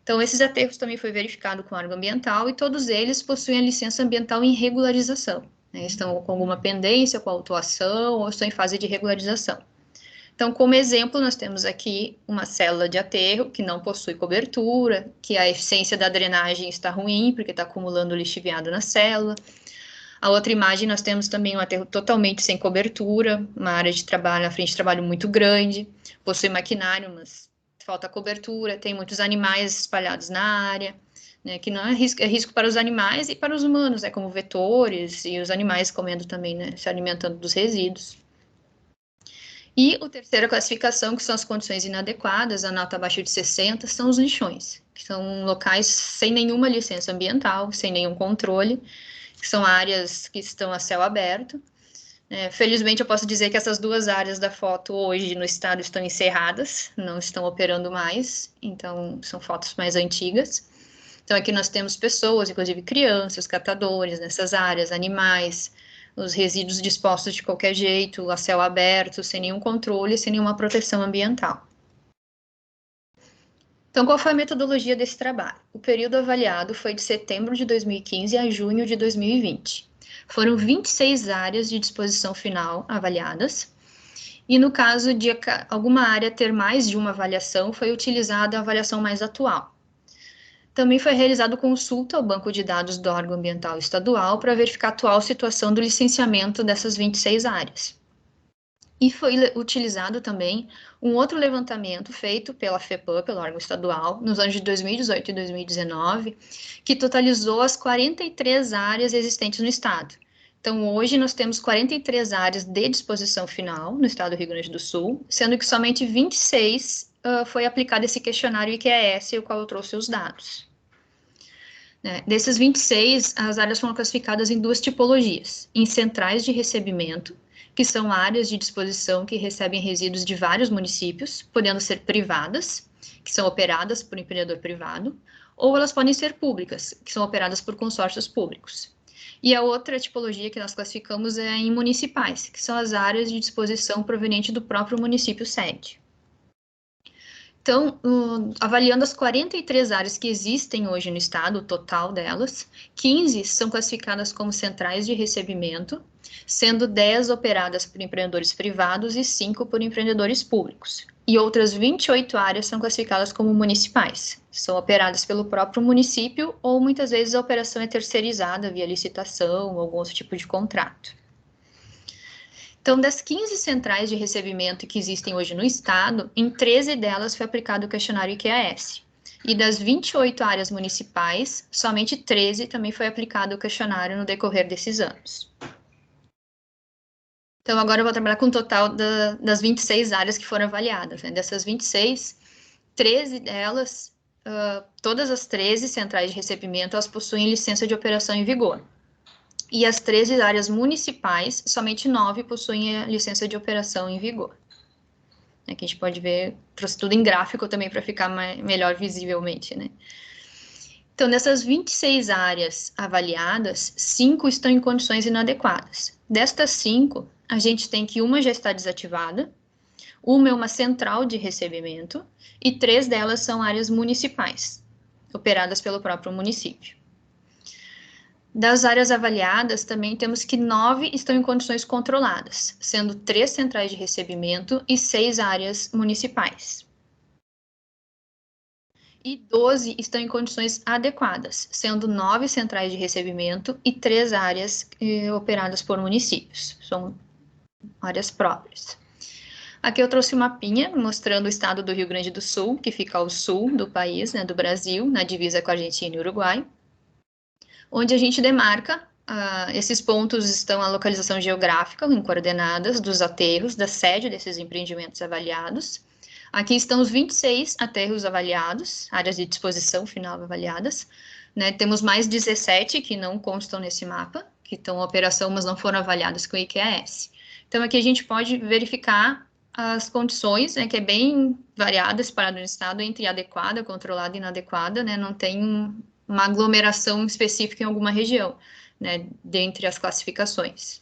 Então, esses aterros também foi verificado com o órgão ambiental e todos eles possuem a licença ambiental em regularização, né, estão com alguma pendência com a autuação ou estão em fase de regularização. Então, como exemplo, nós temos aqui uma célula de aterro que não possui cobertura, que a eficiência da drenagem está ruim, porque está acumulando lixiviado na célula. A outra imagem, nós temos também um aterro totalmente sem cobertura, uma área de trabalho, a frente de trabalho muito grande, possui maquinário, mas falta cobertura, tem muitos animais espalhados na área, né, que não é risco para os animais e para os humanos, né, como vetores e os animais comendo também, né, se alimentando dos resíduos. E a terceira classificação, que são as condições inadequadas, a nota abaixo de 60, são os lixões, que são locais sem nenhuma licença ambiental, sem nenhum controle, que são áreas que estão a céu aberto. Felizmente, eu posso dizer que essas duas áreas da foto hoje no estado estão encerradas, não estão operando mais, então são fotos mais antigas. Então, aqui nós temos pessoas, inclusive crianças, catadores nessas áreas, animais, os resíduos dispostos de qualquer jeito, a céu aberto, sem nenhum controle, sem nenhuma proteção ambiental. Então, qual foi a metodologia desse trabalho? O período avaliado foi de setembro de 2015 a junho de 2020. Foram 26 áreas de disposição final avaliadas, e no caso de alguma área ter mais de uma avaliação, foi utilizada a avaliação mais atual. Também foi realizado consulta ao banco de dados do órgão ambiental estadual para verificar a atual situação do licenciamento dessas 26 áreas. E foi utilizado também um outro levantamento feito pela FEPAM, pelo órgão estadual, nos anos de 2018 e 2019, que totalizou as 43 áreas existentes no estado. Então, hoje nós temos 43 áreas de disposição final no estado do Rio Grande do Sul, sendo que somente 26 foi aplicado esse questionário IQS, o qual eu trouxe os dados. Desses 26, as áreas foram classificadas em duas tipologias, em centrais de recebimento, que são áreas de disposição que recebem resíduos de vários municípios, podendo ser privadas, que são operadas por empreendedor privado, ou elas podem ser públicas, que são operadas por consórcios públicos. E a outra tipologia que nós classificamos é em municipais, que são as áreas de disposição proveniente do próprio município sede. Então, avaliando as 43 áreas que existem hoje no estado, o total delas, 15 são classificadas como centrais de recebimento, sendo 10 operadas por empreendedores privados e 5 por empreendedores públicos. E outras 28 áreas são classificadas como municipais, são operadas pelo próprio município ou muitas vezes a operação é terceirizada via licitação ou algum outro tipo de contrato. Então, das 15 centrais de recebimento que existem hoje no estado, em 13 delas foi aplicado o questionário IQAS. E das 28 áreas municipais, somente 13 também foi aplicado o questionário no decorrer desses anos. Então, agora eu vou trabalhar com o total das 26 áreas que foram avaliadas. Dessas 26, 13 delas, todas as 13 centrais de recebimento, elas possuem licença de operação em vigor. E as 13 áreas municipais, somente 9 possuem a licença de operação em vigor. Aqui a gente pode ver, trouxe tudo em gráfico também para ficar melhor visivelmente, né? Então, dessas 26 áreas avaliadas, 5 estão em condições inadequadas. Destas 5, a gente tem que uma já está desativada, uma é uma central de recebimento e 3 delas são áreas municipais, operadas pelo próprio município. Das áreas avaliadas, também temos que 9 estão em condições controladas, sendo 3 centrais de recebimento e 6 áreas municipais. E 12 estão em condições adequadas, sendo 9 centrais de recebimento e 3 áreas operadas por municípios, são áreas próprias. Aqui eu trouxe um mapinha mostrando o estado do Rio Grande do Sul, que fica ao sul do país, né, do Brasil, na divisa com a Argentina e Uruguai, onde a gente demarca, esses pontos estão a localização geográfica em coordenadas dos aterros, da sede desses empreendimentos avaliados. Aqui estão os 26 aterros avaliados, áreas de disposição final avaliadas, né? Temos mais 17 que não constam nesse mapa, que estão em operação, mas não foram avaliadas com o IQAS. Então, aqui a gente pode verificar as condições, né, que é bem variada, separado no estado, entre adequada, controlada e inadequada, né? Não tem uma aglomeração específica em alguma região, né, dentre as classificações.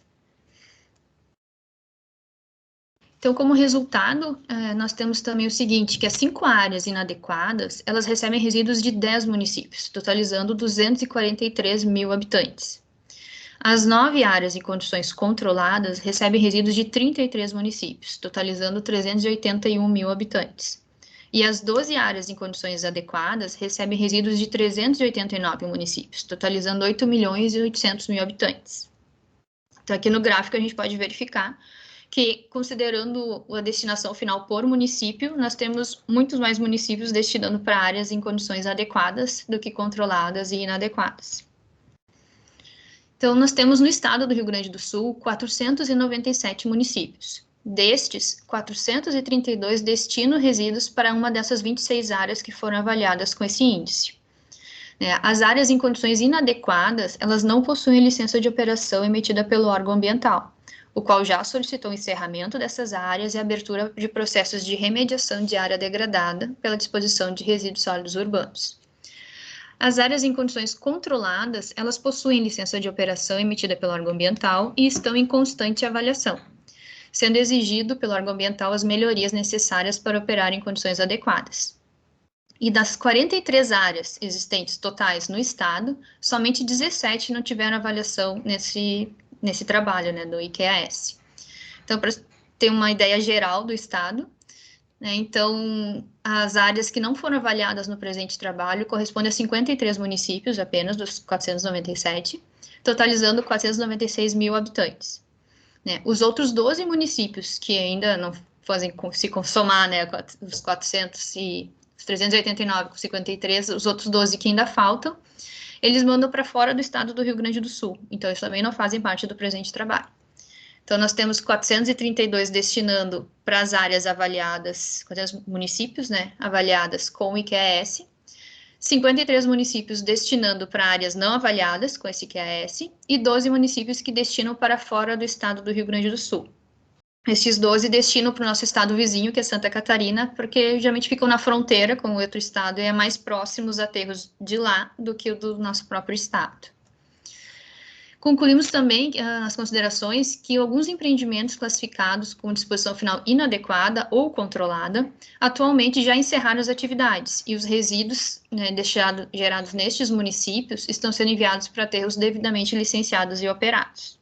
Então, como resultado, nós temos também o seguinte, que as 5 áreas inadequadas, elas recebem resíduos de 10 municípios, totalizando 243 mil habitantes. As 9 áreas em condições controladas recebem resíduos de 33 municípios, totalizando 381 mil habitantes. E as 12 áreas em condições adequadas recebem resíduos de 389 municípios, totalizando 8 milhões e 800 mil habitantes. Então, aqui no gráfico a gente pode verificar que, considerando a destinação final por município, nós temos muitos mais municípios destinando para áreas em condições adequadas do que controladas e inadequadas. Então, nós temos no estado do Rio Grande do Sul 497 municípios. Destes, 432 destinam resíduos para uma dessas 26 áreas que foram avaliadas com esse índice. As áreas em condições inadequadas, elas não possuem licença de operação emitida pelo órgão ambiental, o qual já solicitou o encerramento dessas áreas e a abertura de processos de remediação de área degradada pela disposição de resíduos sólidos urbanos. As áreas em condições controladas, elas possuem licença de operação emitida pelo órgão ambiental e estão em constante avaliação, sendo exigido pelo órgão ambiental as melhorias necessárias para operar em condições adequadas. E das 43 áreas existentes totais no estado, somente 17 não tiveram avaliação nesse trabalho, né, do IQAS. Então, para ter uma ideia geral do estado, né, então, as áreas que não foram avaliadas no presente trabalho correspondem a 53 municípios apenas, dos 497, totalizando 496 mil habitantes. Né? Os outros 12 municípios que ainda não fazem se consomar, né, os 400 e os 389 com 53, os outros 12 que ainda faltam, eles mandam para fora do estado do Rio Grande do Sul. Então, eles também não fazem parte do presente trabalho. Então, nós temos 432 destinando para as áreas avaliadas, 400 municípios, né, avaliadas com o IQAS, 53 municípios destinando para áreas não avaliadas com esse IQAS e 12 municípios que destinam para fora do estado do Rio Grande do Sul. Estes 12 destinam para o nosso estado vizinho, que é Santa Catarina, porque geralmente ficam na fronteira com o outro estado e é mais próximo os aterros de lá do que o do nosso próprio estado. Concluímos também as considerações que alguns empreendimentos classificados com disposição final inadequada ou controlada, atualmente já encerraram as atividades e os resíduos, né, gerados nestes municípios estão sendo enviados para aterros devidamente licenciados e operados.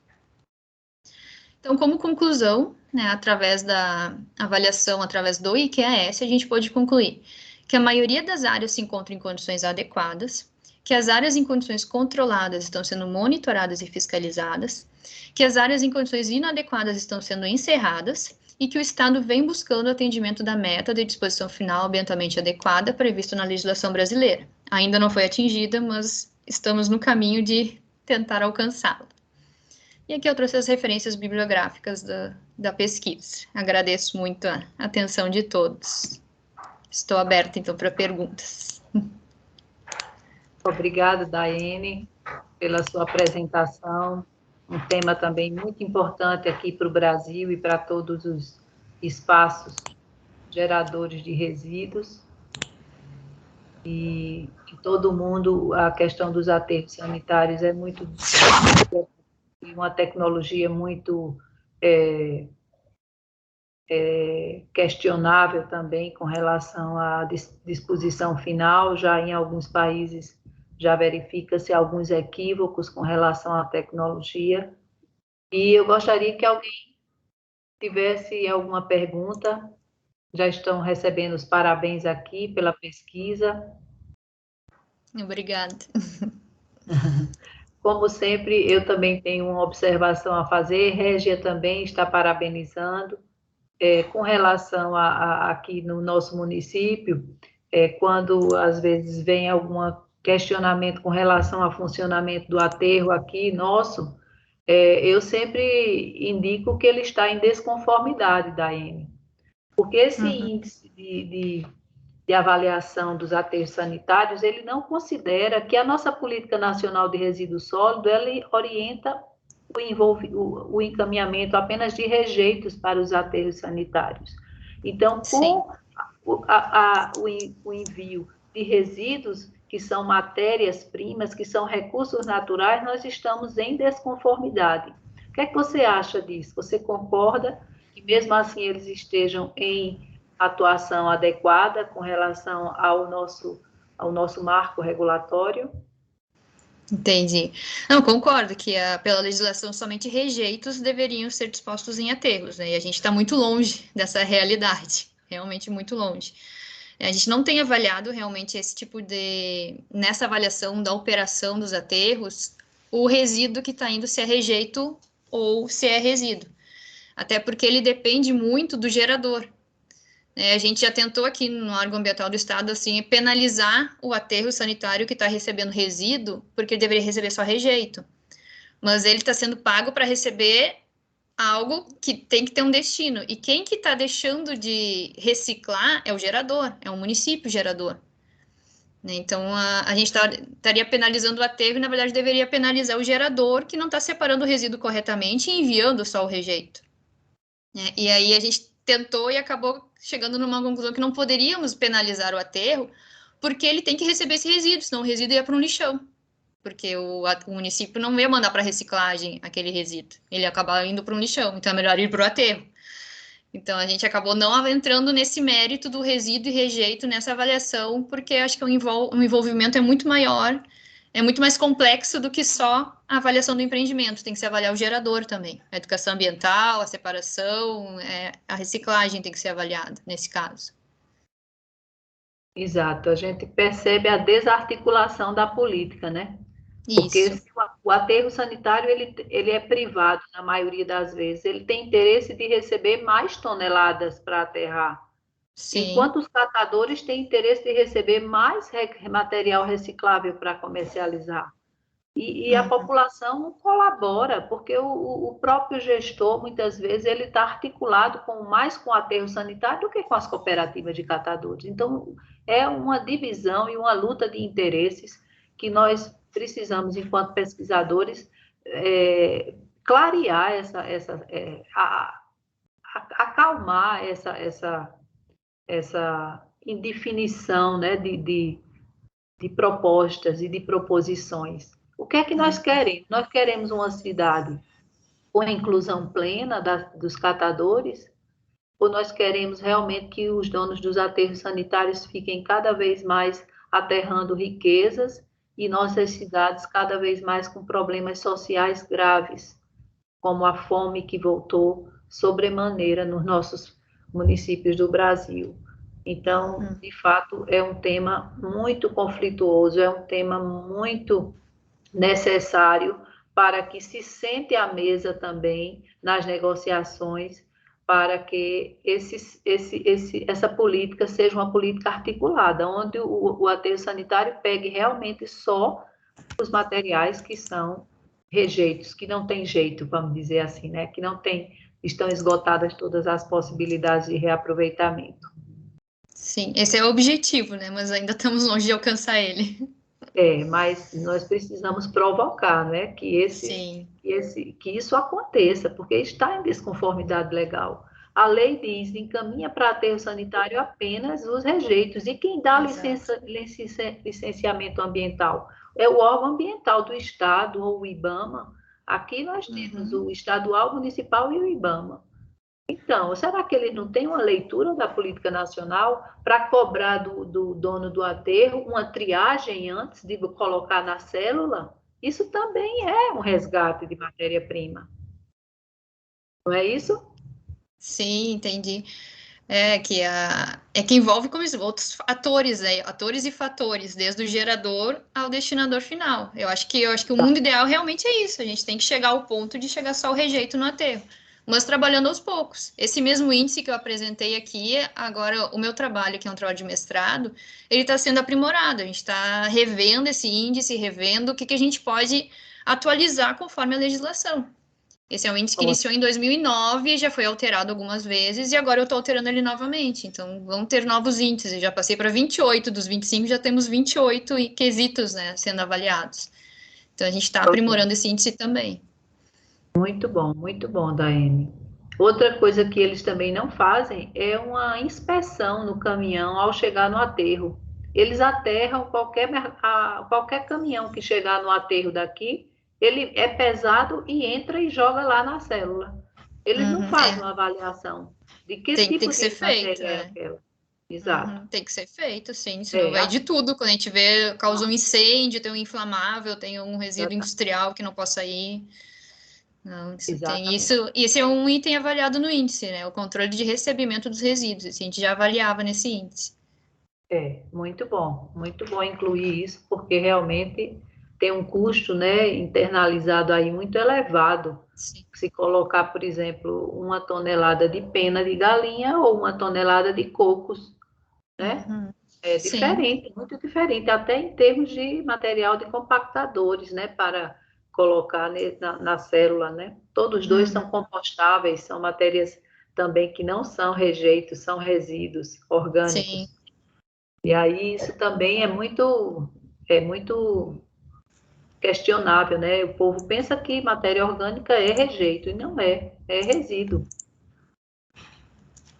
Então, como conclusão, né, através da avaliação, através do IQAS, a gente pode concluir que a maioria das áreas se encontra em condições adequadas, que as áreas em condições controladas estão sendo monitoradas e fiscalizadas, que as áreas em condições inadequadas estão sendo encerradas e que o Estado vem buscando o atendimento da meta de disposição final ambientalmente adequada previsto na legislação brasileira. Ainda não foi atingida, mas estamos no caminho de tentar alcançá-la. E aqui eu trouxe as referências bibliográficas da pesquisa. Agradeço muito a atenção de todos. Estou aberta, então, para perguntas. Obrigada, Daiane, pela sua apresentação. Um tema também muito importante aqui para o Brasil e para todos os espaços geradores de resíduos. E todo mundo, a questão dos aterros sanitários é muito... uma tecnologia muito questionável também com relação à disposição final. Já em alguns países já verifica-se alguns equívocos com relação à tecnologia. E eu gostaria que alguém tivesse alguma pergunta. Já estão recebendo os parabéns aqui pela pesquisa. Obrigada. Como sempre, eu também tenho uma observação a fazer. Régia também está parabenizando. Com relação aqui no nosso município, quando às vezes vem algum questionamento com relação ao funcionamento do aterro aqui nosso, eu sempre indico que ele está em desconformidade, Daiane, porque esse índice de avaliação dos aterros sanitários, ele não considera que a nossa Política Nacional de Resíduos Sólidos, ela orienta o encaminhamento apenas de rejeitos para os aterros sanitários. Então, com o envio de resíduos, que são matérias-primas, que são recursos naturais, nós estamos em desconformidade. O que é que você acha disso? Você concorda que, mesmo assim, eles estejam em atuação adequada com relação ao nosso marco regulatório? Entendi. Não, concordo que pela legislação somente rejeitos deveriam ser dispostos em aterros, né? E a gente está muito longe dessa realidade, realmente muito longe. A gente não tem avaliado realmente esse tipo nessa avaliação da operação dos aterros, o resíduo que está indo, se é rejeito ou se é resíduo. até porque ele depende muito do gerador. A gente já tentou aqui no órgão ambiental do estado, assim, penalizar o aterro sanitário que está recebendo resíduo, porque ele deveria receber só rejeito. Mas ele está sendo pago para receber algo que tem que ter um destino. E quem que está deixando de reciclar é o gerador, é o município gerador. Então, a gente estaria penalizando o aterro e, na verdade, deveria penalizar o gerador que não está separando o resíduo corretamente e enviando só o rejeito. E aí a gente tentou e acabou chegando numa conclusão que não poderíamos penalizar o aterro, porque ele tem que receber esse resíduo, senão o resíduo ia para um lixão. Porque o município não ia mandar para reciclagem aquele resíduo, ele ia acabar indo para um lixão, então é melhor ir para o aterro. Então, a gente acabou não entrando nesse mérito do resíduo e rejeito nessa avaliação, porque acho que o envolvimento é muito maior, é muito mais complexo do que só a avaliação do empreendimento. Tem que se avaliar o gerador também. A educação ambiental, a separação, a reciclagem tem que ser avaliada nesse caso. Exato, a gente percebe a desarticulação da política, né? Porque Isso. o aterro sanitário, ele é privado, na maioria das vezes. Ele tem interesse de receber mais toneladas para aterrar. Sim. Enquanto os catadores têm interesse de receber mais material reciclável para comercializar. E a população não colabora, porque o próprio gestor, muitas vezes, ele está articulado mais com o aterro sanitário do que com as cooperativas de catadores. Então, é uma divisão e uma luta de interesses que nós precisamos, enquanto pesquisadores, clarear acalmar essa indefinição, né, de propostas e de proposições. O que é que nós queremos? Nós queremos uma cidade com a inclusão plena dos catadores, ou nós queremos realmente que os donos dos aterros sanitários fiquem cada vez mais aterrando riquezas e nossas cidades cada vez mais com problemas sociais graves, como a fome que voltou sobremaneira nos nossos municípios do Brasil. Então, de fato, é um tema muito conflituoso, é um tema muito necessário para que se sente à mesa também nas negociações, para que essa política seja uma política articulada, onde o aterro sanitário pegue realmente só os materiais que são rejeitos, que não tem jeito, vamos dizer assim, né? Que não tem, estão esgotadas todas as possibilidades de reaproveitamento. Sim, esse é o objetivo, né? Mas ainda estamos longe de alcançar ele. Mas nós precisamos provocar, né? Que isso aconteça, porque está em desconformidade legal. A lei diz, encaminha para aterro sanitário apenas os rejeitos. E quem dá licenciamento ambiental? É o órgão ambiental do Estado, ou o IBAMA. Aqui nós temos o estadual, municipal e o IBAMA. Então, será que ele não tem uma leitura da política nacional para cobrar do dono do aterro uma triagem antes de colocar na célula? Isso também é um resgate de matéria-prima. Não é isso? Sim, entendi. Que envolve como outros atores, né? Atores e fatores, desde o gerador ao destinador final. Eu acho que o mundo ideal realmente é isso. A gente tem que chegar ao ponto de chegar só o rejeito no aterro, mas trabalhando aos poucos. Esse mesmo índice que eu apresentei aqui, agora o meu trabalho, que é um trabalho de mestrado, ele está sendo aprimorado. A gente está revendo esse índice, revendo o que a gente pode atualizar conforme a legislação. Esse é um índice que iniciou em 2009, já foi alterado algumas vezes, e agora eu estou alterando ele novamente. Então, vão ter novos índices. Eu já passei para 28, dos 25 já temos 28 quesitos, né, sendo avaliados. Então, a gente está aprimorando esse índice também. Muito bom, Daiane. Outra coisa que eles também não fazem é uma inspeção no caminhão ao chegar no aterro. Eles aterram qualquer caminhão que chegar no aterro daqui, ele é pesado e entra e joga lá na célula. Eles não fazem uma avaliação de que tipo tem que de ser feito, é aquela. Exato. Tem que ser feito, sim, senão vai de tudo. Quando a gente vê, causa um incêndio, tem um inflamável, tem um resíduo industrial que não possa ir. Não, esse é um item avaliado no índice, né? O controle de recebimento dos resíduos. Esse a gente já avaliava nesse índice. Muito bom incluir isso, porque realmente tem um custo, né, internalizado aí muito elevado. Sim. Se colocar, por exemplo, 1 tonelada de pena de galinha ou 1 tonelada de cocos, né? Uhum. É Sim. diferente, muito diferente, até em termos de material de compactadores, né, para colocar na célula, né? Todos os dois são compostáveis, são matérias também que não são rejeitos, são resíduos orgânicos. Sim. E aí isso também é muito questionável, né? O povo pensa que matéria orgânica é rejeito, e não é, é resíduo.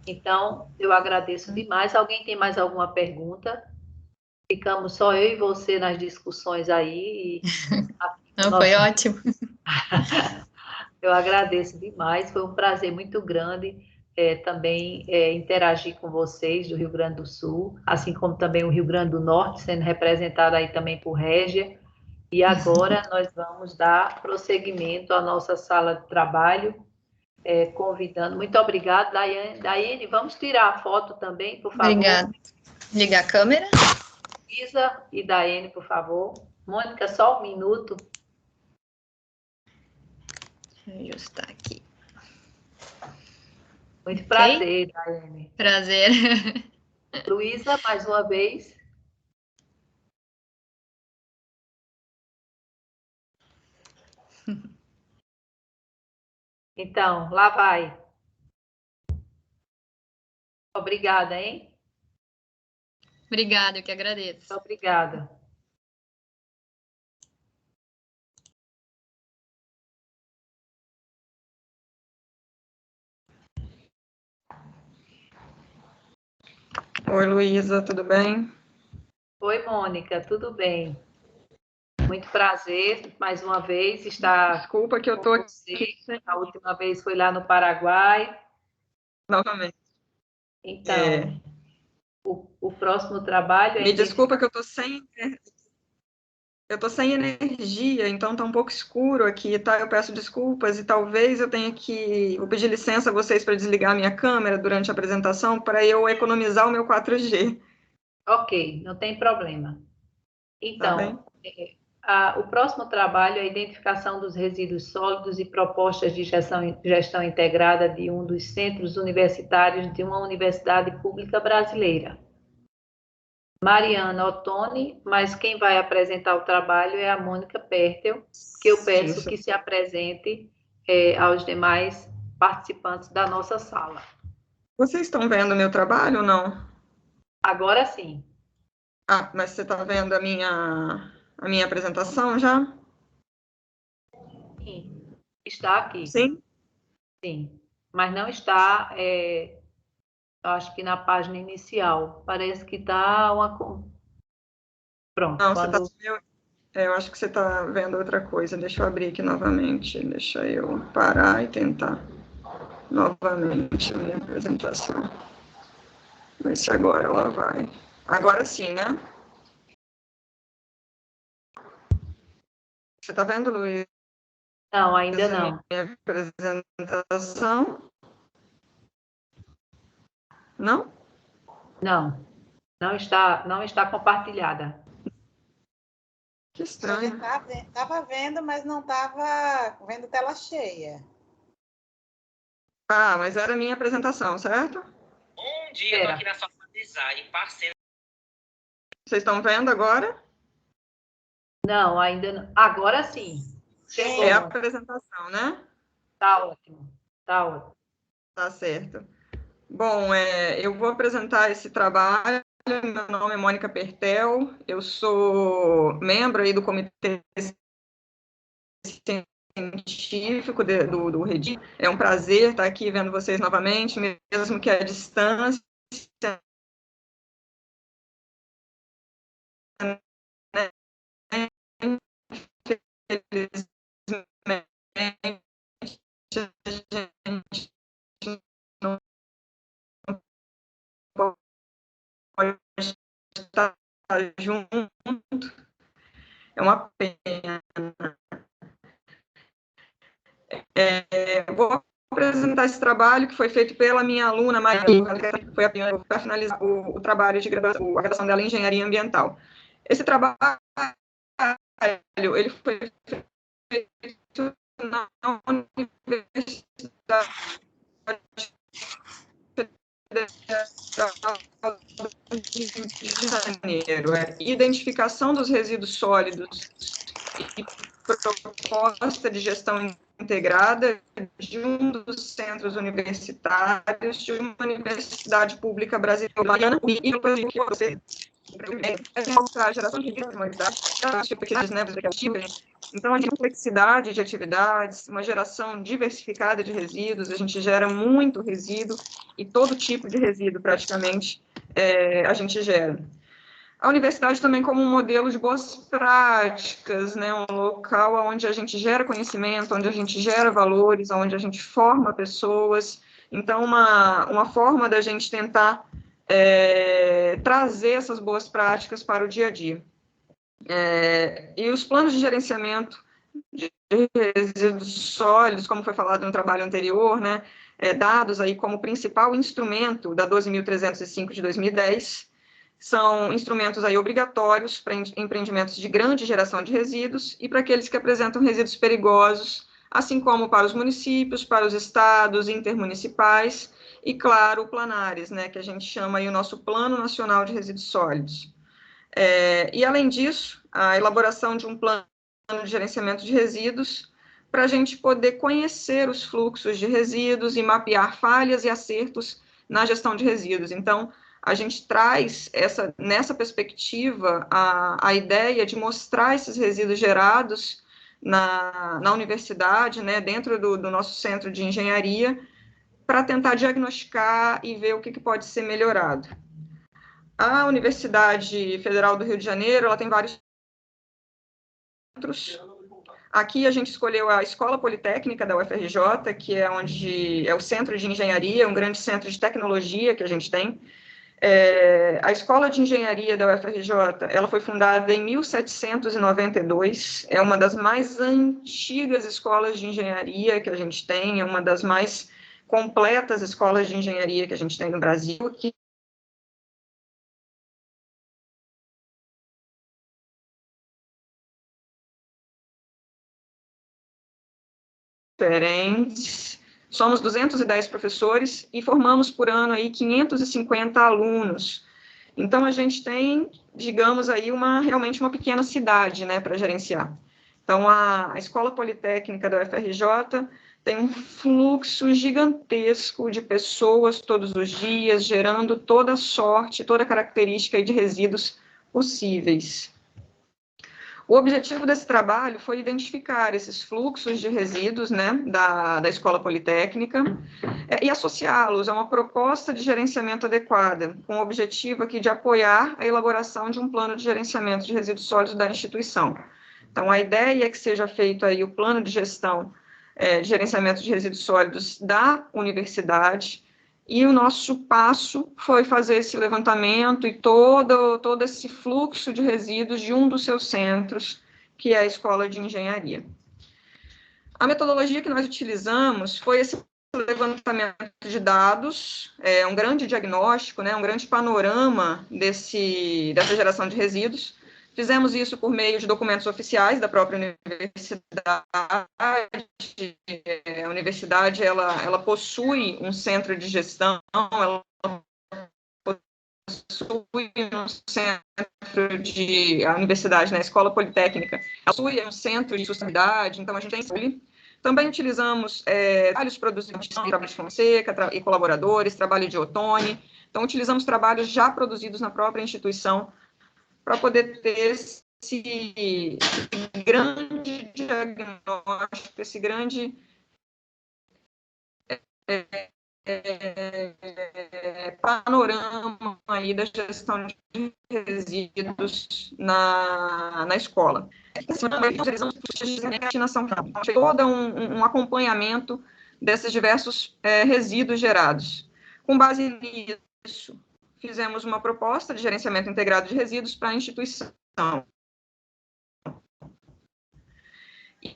Então, eu agradeço demais. Alguém tem mais alguma pergunta? Ficamos só eu e você nas discussões aí. Não, foi ótimo. Eu agradeço demais, foi um prazer muito grande também interagir com vocês do Rio Grande do Sul, assim como também o Rio Grande do Norte, sendo representado aí também por Régia. E agora nós vamos dar prosseguimento à nossa sala de trabalho, convidando. Muito obrigada, Daiane. Vamos tirar a foto também, por favor. Obrigada. Ligar a câmera. Isa e Daiane, por favor. Mônica, só um minuto. Deixa eu ajustar aqui. Muito prazer, Daiane. Prazer. Luísa, mais uma vez. Então, lá vai. Obrigada, hein? Obrigada, eu que agradeço. Muito obrigada. Oi, Luísa, tudo bem? Oi, Mônica, tudo bem? Muito prazer, mais uma vez, estar Desculpa que eu tô aqui A última vez foi lá no Paraguai. novamente. Então, o próximo trabalho é... Me desculpa que eu tô sem energia, então tá um pouco escuro aqui, tá? Eu peço desculpas e talvez eu tenha que... Vou pedir licença a vocês para desligar a minha câmera durante a apresentação para eu economizar o meu 4G. Ok, não tem problema. Tá bem? Então, o próximo trabalho é a identificação dos resíduos sólidos e propostas de gestão integrada de um dos centros universitários de uma universidade pública brasileira. Mariana Ottoni, mas quem vai apresentar o trabalho é a Mônica Pertel, que eu peço Isso. que se apresente aos demais participantes da nossa sala. Vocês estão vendo o meu trabalho ou não? Agora sim. Ah, mas você está vendo a minha apresentação já? Sim, está aqui. Sim? Sim, mas não está, acho que na página inicial. Parece que está uma... Pronto, Não, quando... eu acho que você está vendo outra coisa. Deixa eu abrir aqui novamente. Deixa eu parar e tentar novamente a minha apresentação. Ver se agora ela vai. Agora sim, né? Você está vendo, Luiz? Não, ainda não. Minha apresentação? Não? Não, não está compartilhada. Que estranho. Estava vendo, mas não estava vendo tela cheia. Ah, mas era a minha apresentação, certo? Bom dia, estou aqui na sua design, parceiro. Vocês estão vendo agora? Não, ainda não. Agora sim. Chegou. É a apresentação, né? Tá ótimo, tá ótimo. Tá certo. Bom, eu vou apresentar esse trabalho. Meu nome é Mônica Pertel, eu sou membro aí do Comitê Científico do REDI. É um prazer estar aqui vendo vocês novamente, mesmo que à distância. Estar junto é uma pena. Vou apresentar esse trabalho que foi feito pela minha aluna Maria, que foi a pioneira para finalizar o trabalho de graduação, a graduação dela em Engenharia Ambiental. Esse trabalho ele foi feito na Universidade Federal do Rio de Janeiro. Identificação dos resíduos sólidos e proposta de gestão integrada de um dos centros universitários de uma universidade pública brasileira e você mostrar a geração de humanidade, então a complexidade de atividades, uma geração diversificada de resíduos, a gente gera muito resíduo e todo tipo de resíduo praticamente a gente gera. A universidade também como um modelo de boas práticas, né? Um local onde a gente gera conhecimento, onde a gente gera valores, onde a gente forma pessoas. Então, uma forma da gente tentar trazer essas boas práticas para o dia a dia. E os planos de gerenciamento de resíduos sólidos, como foi falado no trabalho anterior, né? Dados aí como principal instrumento da 12.305 de 2010, são instrumentos aí obrigatórios para empreendimentos de grande geração de resíduos e para aqueles que apresentam resíduos perigosos, assim como para os municípios, para os estados intermunicipais e, claro, o Planares, né, que a gente chama aí o nosso Plano Nacional de Resíduos Sólidos. E, além disso, a elaboração de um plano de gerenciamento de resíduos para a gente poder conhecer os fluxos de resíduos e mapear falhas e acertos na gestão de resíduos. Então, a gente traz nessa perspectiva a ideia de mostrar esses resíduos gerados na universidade, né, dentro do nosso centro de engenharia, para tentar diagnosticar e ver o que pode ser melhorado. A Universidade Federal do Rio de Janeiro, ela tem vários centros. Aqui a gente escolheu a Escola Politécnica da UFRJ, que é onde é o centro de engenharia, um grande centro de tecnologia que a gente tem. A Escola de Engenharia da UFRJ, ela foi fundada em 1792, é uma das mais antigas escolas de engenharia que a gente tem, é uma das mais completas escolas de engenharia que a gente tem no Brasil, que diferentes. Somos 210 professores e formamos por ano aí 550 alunos. Então, a gente tem, digamos aí, realmente uma pequena cidade, né, para gerenciar. Então, a Escola Politécnica da UFRJ tem um fluxo gigantesco de pessoas todos os dias, gerando toda sorte, toda característica de resíduos possíveis. O objetivo desse trabalho foi identificar esses fluxos de resíduos, né, da Escola Politécnica e associá-los a uma proposta de gerenciamento adequada, com o objetivo aqui de apoiar a elaboração de um plano de gerenciamento de resíduos sólidos da instituição. Então, a ideia é que seja feito aí o plano de gestão de gerenciamento de resíduos sólidos da universidade, e o nosso passo foi fazer esse levantamento e todo esse fluxo de resíduos de um dos seus centros, que é a Escola de Engenharia. A metodologia que nós utilizamos foi esse levantamento de dados, um grande diagnóstico, né, um grande panorama dessa geração de resíduos. Fizemos isso por meio de documentos oficiais da própria universidade. A universidade, ela possui um centro de gestão, ela possui um centro de... A universidade, né, a Escola Politécnica, ela possui um centro de sustentabilidade, então a gente tem... Também utilizamos trabalhos produzidos de trabalho de Fonseca e colaboradores, trabalho de Ottoni. Então, utilizamos trabalhos já produzidos na própria instituição para poder ter esse grande diagnóstico, esse grande panorama aí da gestão de resíduos na escola. Todo um acompanhamento desses diversos resíduos gerados. Com base nisso, fizemos uma proposta de gerenciamento integrado de resíduos para a instituição.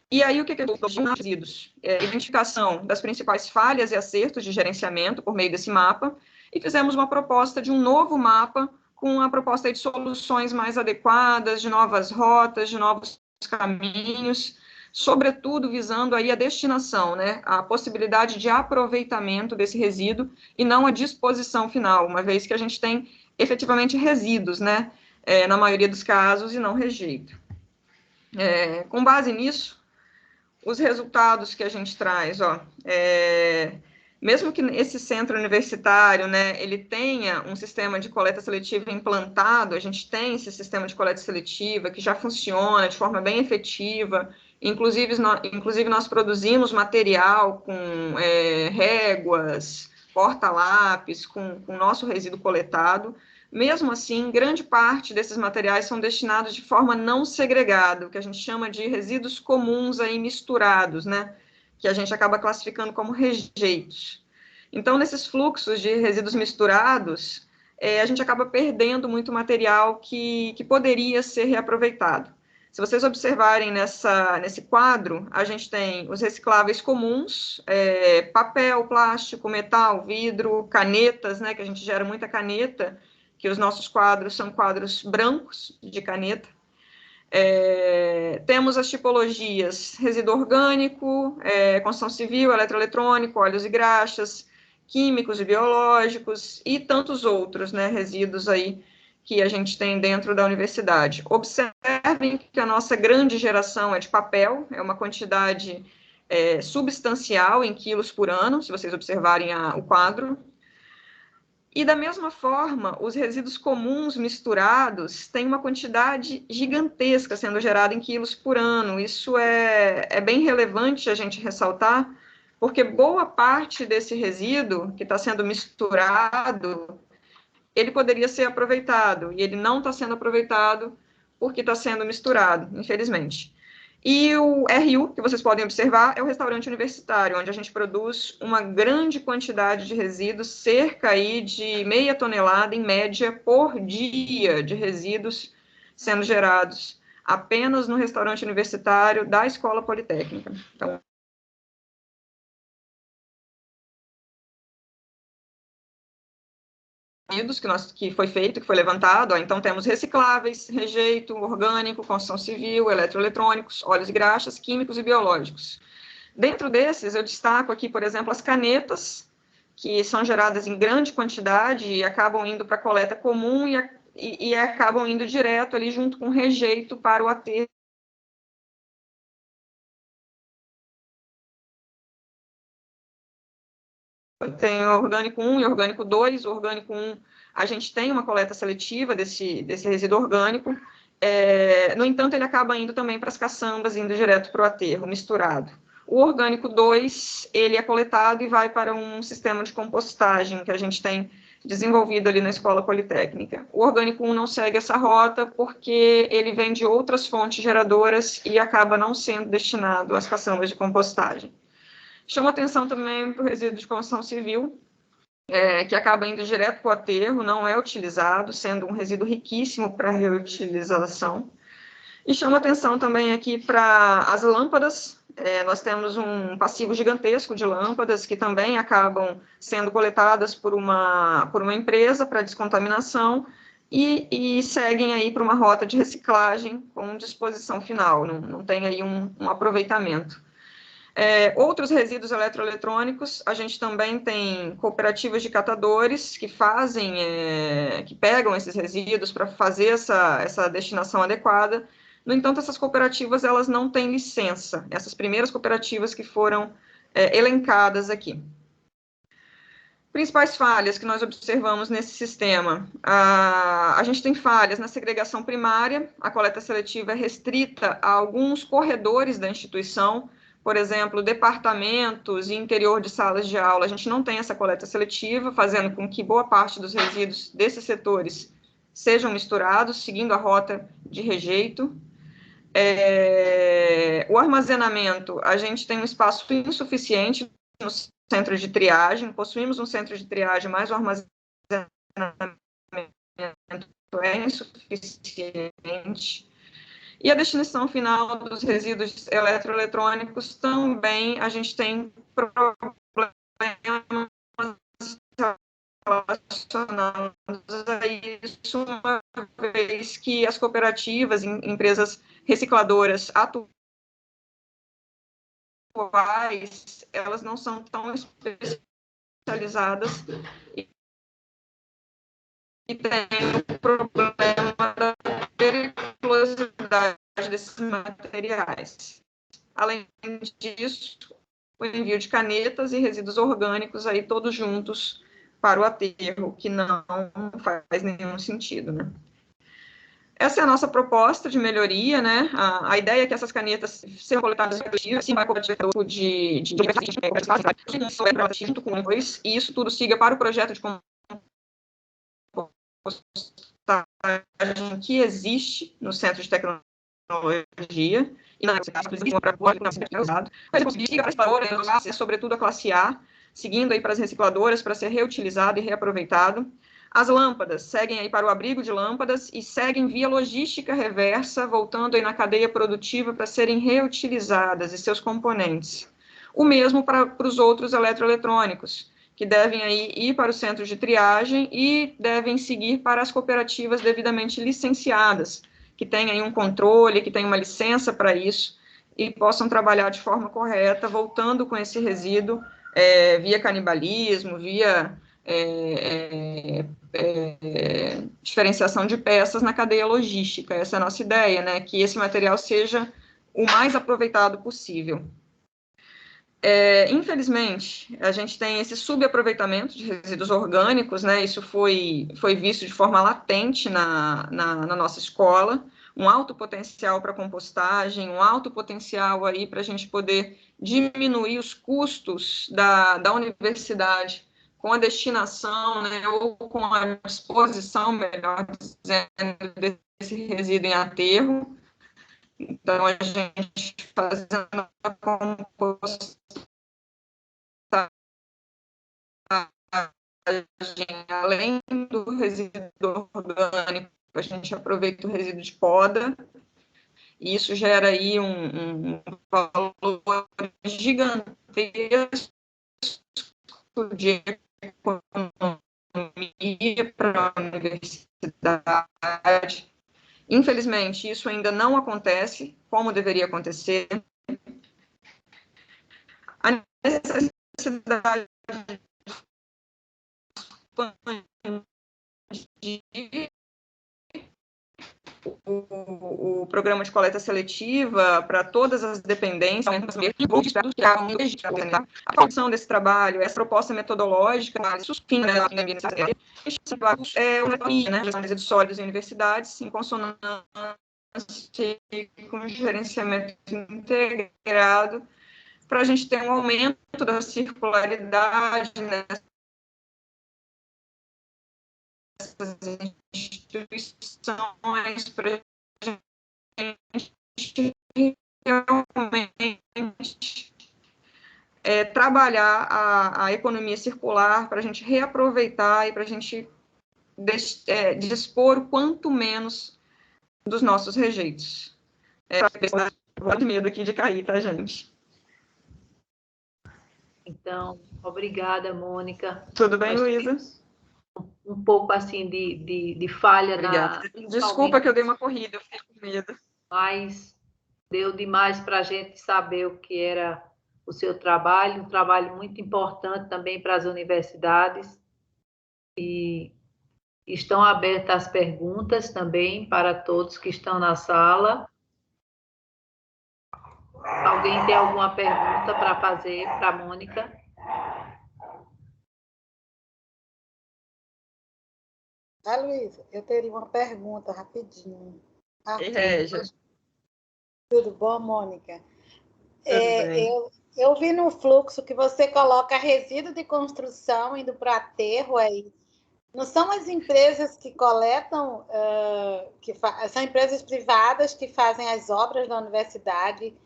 E aí, o que é os resíduos? Identificação das principais falhas e acertos de gerenciamento por meio desse mapa, e fizemos uma proposta de um novo mapa com a proposta de soluções mais adequadas, de novas rotas, de novos caminhos, sobretudo visando aí a destinação, né, a possibilidade de aproveitamento desse resíduo e não a disposição final, uma vez que a gente tem efetivamente resíduos, né, na maioria dos casos, e não rejeito. Com base nisso, os resultados que a gente traz, mesmo que esse centro universitário, né, ele tenha um sistema de coleta seletiva implantado, a gente tem esse sistema de coleta seletiva que já funciona de forma bem efetiva, inclusive nós produzimos material com réguas, porta-lápis, com o nosso resíduo coletado. Mesmo assim, grande parte desses materiais são destinados de forma não segregada, o que a gente chama de resíduos comuns aí misturados, né, que a gente acaba classificando como rejeitos. Então, nesses fluxos de resíduos misturados, a gente acaba perdendo muito material que poderia ser reaproveitado. Se vocês observarem nesse quadro, a gente tem os recicláveis comuns, papel, plástico, metal, vidro, canetas, né, que a gente gera muita caneta, que os nossos quadros são quadros brancos de caneta. Temos as tipologias resíduo orgânico, construção civil, eletroeletrônico, óleos e graxas, químicos e biológicos, e tantos outros, né, resíduos aí que a gente tem dentro da universidade. Observem que a nossa grande geração é de papel, é uma quantidade substancial em quilos por ano, se vocês observarem o quadro. E, da mesma forma, os resíduos comuns misturados têm uma quantidade gigantesca sendo gerada em quilos por ano. Isso é bem relevante a gente ressaltar, porque boa parte desse resíduo que está sendo misturado, ele poderia ser aproveitado, e ele não está sendo aproveitado porque está sendo misturado, infelizmente. E o RU, que vocês podem observar, é o restaurante universitário, onde a gente produz uma grande quantidade de resíduos, cerca aí de 0,5 tonelada, em média, por dia de resíduos sendo gerados apenas no restaurante universitário da Escola Politécnica. Então, que foi feito, que foi levantado, então temos recicláveis, rejeito, orgânico, construção civil, eletroeletrônicos, óleos e graxas, químicos e biológicos. Dentro desses, eu destaco aqui, por exemplo, as canetas, que são geradas em grande quantidade e acabam indo para a coleta comum e acabam indo direto ali junto com rejeito para o aterro. Tem o orgânico 1 e o orgânico 2. O orgânico 1, a gente tem uma coleta seletiva desse resíduo orgânico, no entanto, ele acaba indo também para as caçambas, indo direto para o aterro, misturado. O orgânico 2, ele é coletado e vai para um sistema de compostagem que a gente tem desenvolvido ali na Escola Politécnica. O orgânico 1 não segue essa rota porque ele vem de outras fontes geradoras e acaba não sendo destinado às caçambas de compostagem. Chama atenção também para o resíduo de construção civil, que acaba indo direto para o aterro, não é utilizado, sendo um resíduo riquíssimo para reutilização. E chama atenção também aqui para as lâmpadas. Nós temos um passivo gigantesco de lâmpadas que também acabam sendo coletadas por uma empresa para descontaminação e seguem aí para uma rota de reciclagem com disposição final, não tem aí um aproveitamento. Outros resíduos eletroeletrônicos, a gente também tem cooperativas de catadores que que pegam esses resíduos para fazer essa destinação adequada. No entanto, essas cooperativas, elas não têm licença, essas primeiras cooperativas que foram elencadas aqui. Principais falhas que nós observamos nesse sistema. A gente tem falhas na segregação primária, a coleta seletiva é restrita a alguns corredores da instituição, por exemplo, departamentos e interior de salas de aula, a gente não tem essa coleta seletiva, fazendo com que boa parte dos resíduos desses setores sejam misturados, seguindo a rota de rejeito. O armazenamento, a gente tem um espaço insuficiente no centro de triagem, possuímos um centro de triagem, mas o armazenamento é insuficiente. E a destinação final dos resíduos eletroeletrônicos também a gente tem problemas relacionados relacionados a isso, uma vez que as cooperativas, empresas recicladoras atuais, elas não são tão especializadas e tem o problema da periculosidade desses materiais. Além disso, o envio de canetas e resíduos orgânicos aí todos juntos para o aterro, que não faz nenhum sentido, né? Essa é a nossa proposta de melhoria, né? A ideia é que essas canetas sejam coletadas assim vai junto com dois, e isso tudo siga para o projeto de compostagem que existe no Centro de Tecnologia, e na sobretudo a classe A, seguindo aí para as recicladoras para ser reutilizado e reaproveitado. As lâmpadas seguem aí para o abrigo de lâmpadas e seguem via logística reversa, voltando aí na cadeia produtiva para serem reutilizadas e seus componentes. O mesmo para os outros eletroeletrônicos, que devem aí ir para o centro de triagem e devem seguir para as cooperativas devidamente licenciadas, que tenham aí um controle, que tenham uma licença para isso, e possam trabalhar de forma correta, voltando com esse resíduo via canibalismo, via diferenciação de peças na cadeia logística. Essa é a nossa ideia, né? Que esse material seja o mais aproveitado possível. Infelizmente, a gente tem esse subaproveitamento de resíduos orgânicos, né? Isso foi visto de forma latente na nossa escola, um alto potencial para compostagem, um alto potencial aí para a gente poder diminuir os custos da universidade com a destinação, né, ou com a disposição, melhor dizendo, desse resíduo em aterro. Então, a gente fazendo a compostagem, além do resíduo orgânico, a gente aproveita o resíduo de poda, e isso gera aí um valor gigantesco de economia para a universidade. Infelizmente, isso ainda não acontece como deveria acontecer. A necessidade de o programa de coleta seletiva para todas as dependências, a função desse trabalho, essa proposta metodológica, resíduos sólidos em universidades, em consonância com o gerenciamento integrado, para a gente ter um aumento da circularidade nessas instituições, para a gente realmente trabalhar a economia circular, para a gente reaproveitar e para a gente dispor quanto menos dos nossos rejeitos. Vou de medo aqui de cair, tá, gente? Então, obrigada, Mônica. Tudo bem, Luísa? Um pouco assim de falha. Obrigada. Desculpa que eu dei uma corrida, eu fiquei com medo. Mas deu demais para a gente saber o que era o seu trabalho, um trabalho muito importante também para as universidades. E estão abertas as perguntas também para todos que estão na sala. Alguém tem alguma pergunta para fazer para a Mônica? Luísa, eu teria uma pergunta rapidinho. E Régia? Tudo bom, Mônica? Tudo bem. Eu vi no fluxo que você coloca resíduo de construção indo para aterro aí. Não são as empresas que coletam, são empresas privadas que fazem as obras da universidade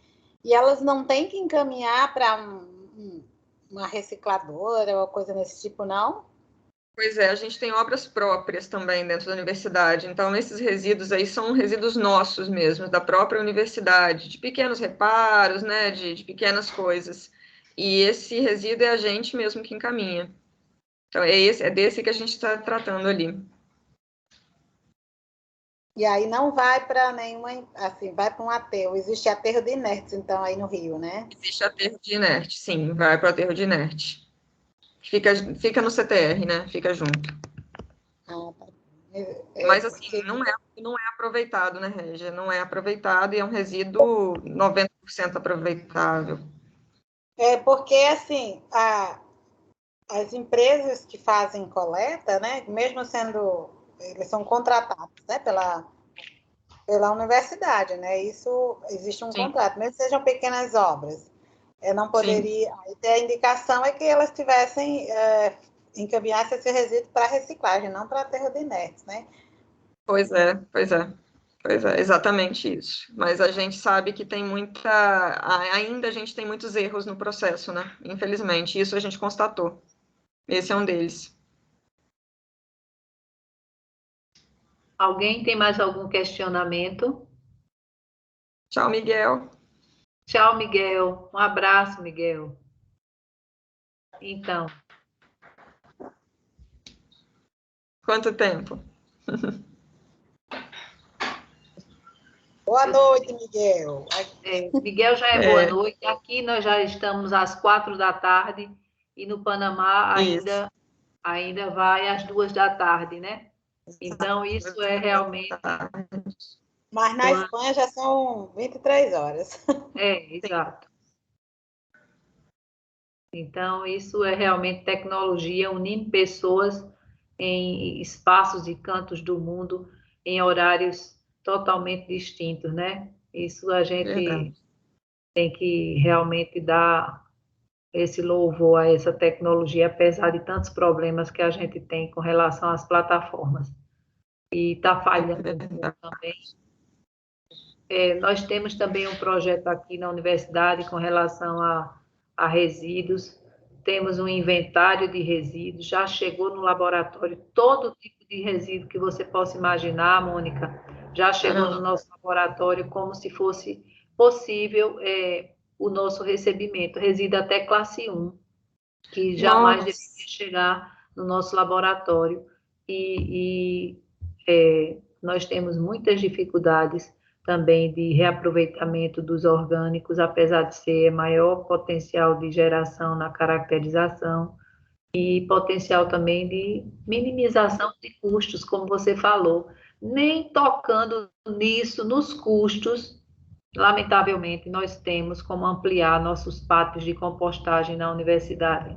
e elas não têm que encaminhar para uma recicladora ou coisa desse tipo, não? Pois é, a gente tem obras próprias também dentro da universidade, então esses resíduos aí são resíduos nossos mesmo, da própria universidade, de pequenos reparos, né, de pequenas coisas. E esse resíduo é a gente mesmo que encaminha. Então, é desse que a gente está tratando ali. E aí não vai para nenhuma, assim, vai para um aterro. Existe aterro de inertes, então, aí no Rio, né? Existe aterro de inerte, sim, vai para o aterro de inerte. Fica no CTR, né? Fica junto. Ah, tá. Mas, assim, não é aproveitado, né, Régia? Não é aproveitado e é um resíduo 90% aproveitável. É porque, assim, as empresas que fazem coleta, né, mesmo sendo, eles são contratados, né, pela universidade, né, isso, existe um contrato, mesmo que sejam pequenas obras. Não poderia, a indicação é que elas tivessem, encaminhassem esse resíduo para reciclagem, não para aterro de inertes, né? Pois é, exatamente isso. Mas a gente sabe que tem ainda a gente tem muitos erros no processo, né? Infelizmente, isso a gente constatou. Esse é um deles. Alguém tem mais algum questionamento? Tchau, Miguel. Tchau, Miguel. Um abraço, Miguel. Então. Quanto tempo? Boa noite, Miguel. Miguel já é boa noite. Aqui nós já estamos às 4 da tarde e no Panamá ainda vai às 2 da tarde, né? Então, isso é realmente... Mas na Espanha já são 23 horas. Exato. Então, isso é realmente tecnologia unindo pessoas em espaços e cantos do mundo em horários totalmente distintos, né? Isso a gente tem que realmente dar esse louvor a essa tecnologia, apesar de tantos problemas que a gente tem com relação às plataformas. E está falhando também. Nós temos também um projeto aqui na universidade com relação a resíduos. Temos um inventário de resíduos, já chegou no laboratório todo tipo de resíduo que você possa imaginar, Mônica, já chegou no nosso laboratório como se fosse possível o nosso recebimento, resíduo até classe 1, que jamais deveria chegar no nosso laboratório. Nós temos muitas dificuldades também de reaproveitamento dos orgânicos, apesar de ser maior potencial de geração na caracterização e potencial também de minimização de custos, como você falou. Nem tocando nisso, nos custos, lamentavelmente, nós temos como ampliar nossos pátios de compostagem na universidade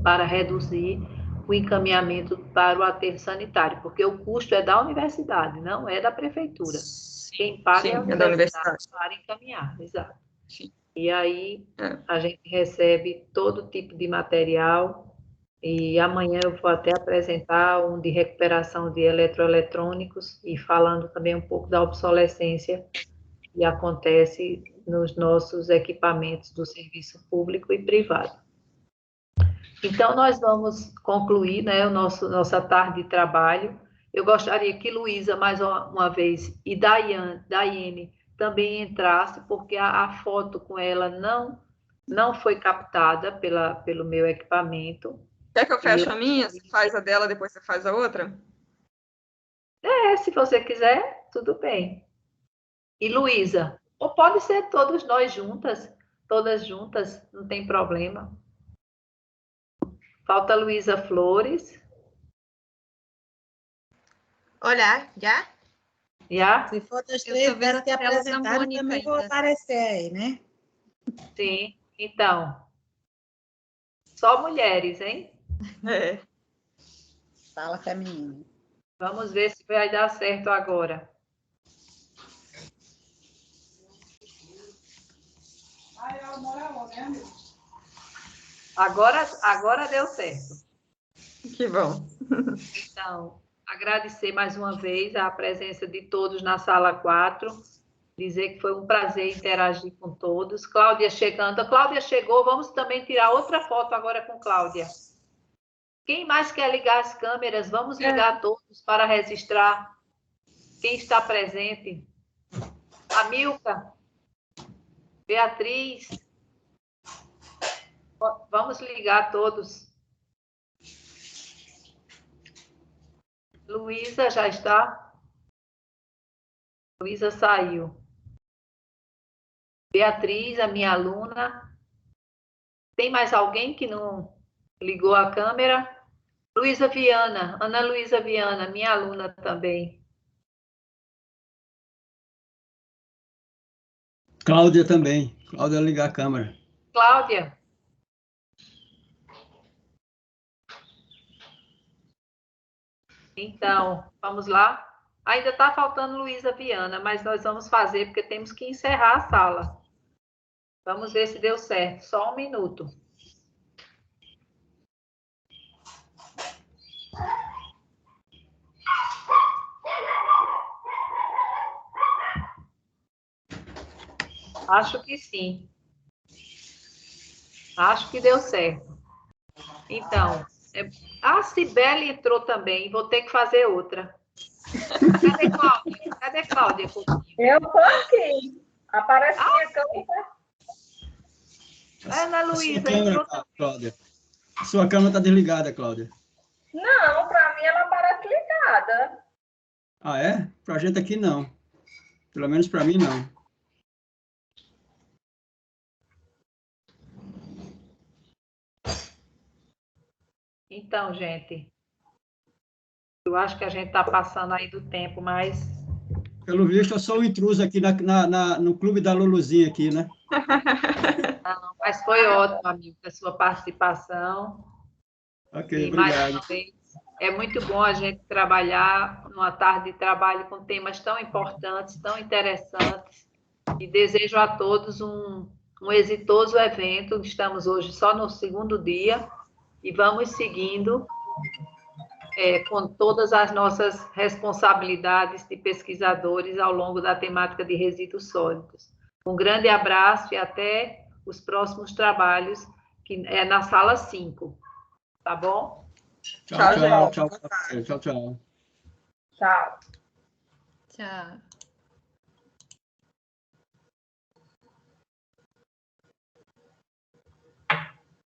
para reduzir o encaminhamento para o aterro sanitário, porque o custo é da universidade, não é da prefeitura. Quem paga é a universidade para encaminhar, exato. E aí a gente recebe todo tipo de material, e amanhã eu vou até apresentar um de recuperação de eletroeletrônicos e falando também um pouco da obsolescência que acontece nos nossos equipamentos do serviço público e privado. Então, nós vamos concluir, né, nossa tarde de trabalho. Eu gostaria que Luísa, mais uma vez, e Daiane também entrasse, porque a foto com ela não foi captada pelo meu equipamento. Quer que eu feche a minha? Você faz a dela, depois você faz a outra? Se você quiser, tudo bem. E Luísa, ou pode ser todas juntas, não tem problema. Falta Luísa Flores. Olá, já? Já? Se for das três delas que apresentaram, também vou aparecer aí, né? Sim, então. Só mulheres, hein? Fala feminina. Vamos ver se vai dar certo agora. Agora deu certo. Que bom. Então, agradecer mais uma vez a presença de todos na sala 4, dizer que foi um prazer interagir com todos. Cláudia chegando. A Cláudia chegou, vamos também tirar outra foto agora com Cláudia. Quem mais quer ligar as câmeras? Vamos ligar todos para registrar quem está presente. A Milka, Beatriz, vamos ligar todos. Luísa já está? Luísa saiu. Beatriz, a minha aluna. Tem mais alguém que não ligou a câmera? Luísa Viana, Ana Luísa Viana, minha aluna também. Cláudia também. Cláudia, ligar a câmera. Cláudia. Então, vamos lá. Ainda está faltando Luísa Viana, mas nós vamos fazer porque temos que encerrar a sala. Vamos ver se deu certo. Só um minuto. Acho que sim. Acho que deu certo. Então, a Cibele entrou também. Vou ter que fazer outra. Cadê Cláudia? Cadê Cláudia? Eu estou aqui. Aparece minha câmera. Ana Luísa entrou também. Cláudia. A sua câmera está desligada, Cláudia. Não, para mim ela aparece ligada. Ah, é? Para a gente aqui, não. Pelo menos para mim, não. Então, gente, eu acho que a gente está passando aí do tempo, mas... Pelo visto, eu sou um intruso aqui no clube da Luluzinha aqui, né? Não, mas foi ótimo, amigo, a sua participação. Ok, e mais obrigado. uma vez, é muito bom a gente trabalhar numa tarde de trabalho com temas tão importantes, tão interessantes. E desejo a todos um exitoso evento. Estamos hoje só no segundo dia e vamos seguindo com todas as nossas responsabilidades de pesquisadores ao longo da temática de resíduos sólidos. Um grande abraço e até os próximos trabalhos, que é na sala 5. Tá bom? Tchau, tchau. Tchau, tchau. Tchau, tchau. Tchau. Tchau.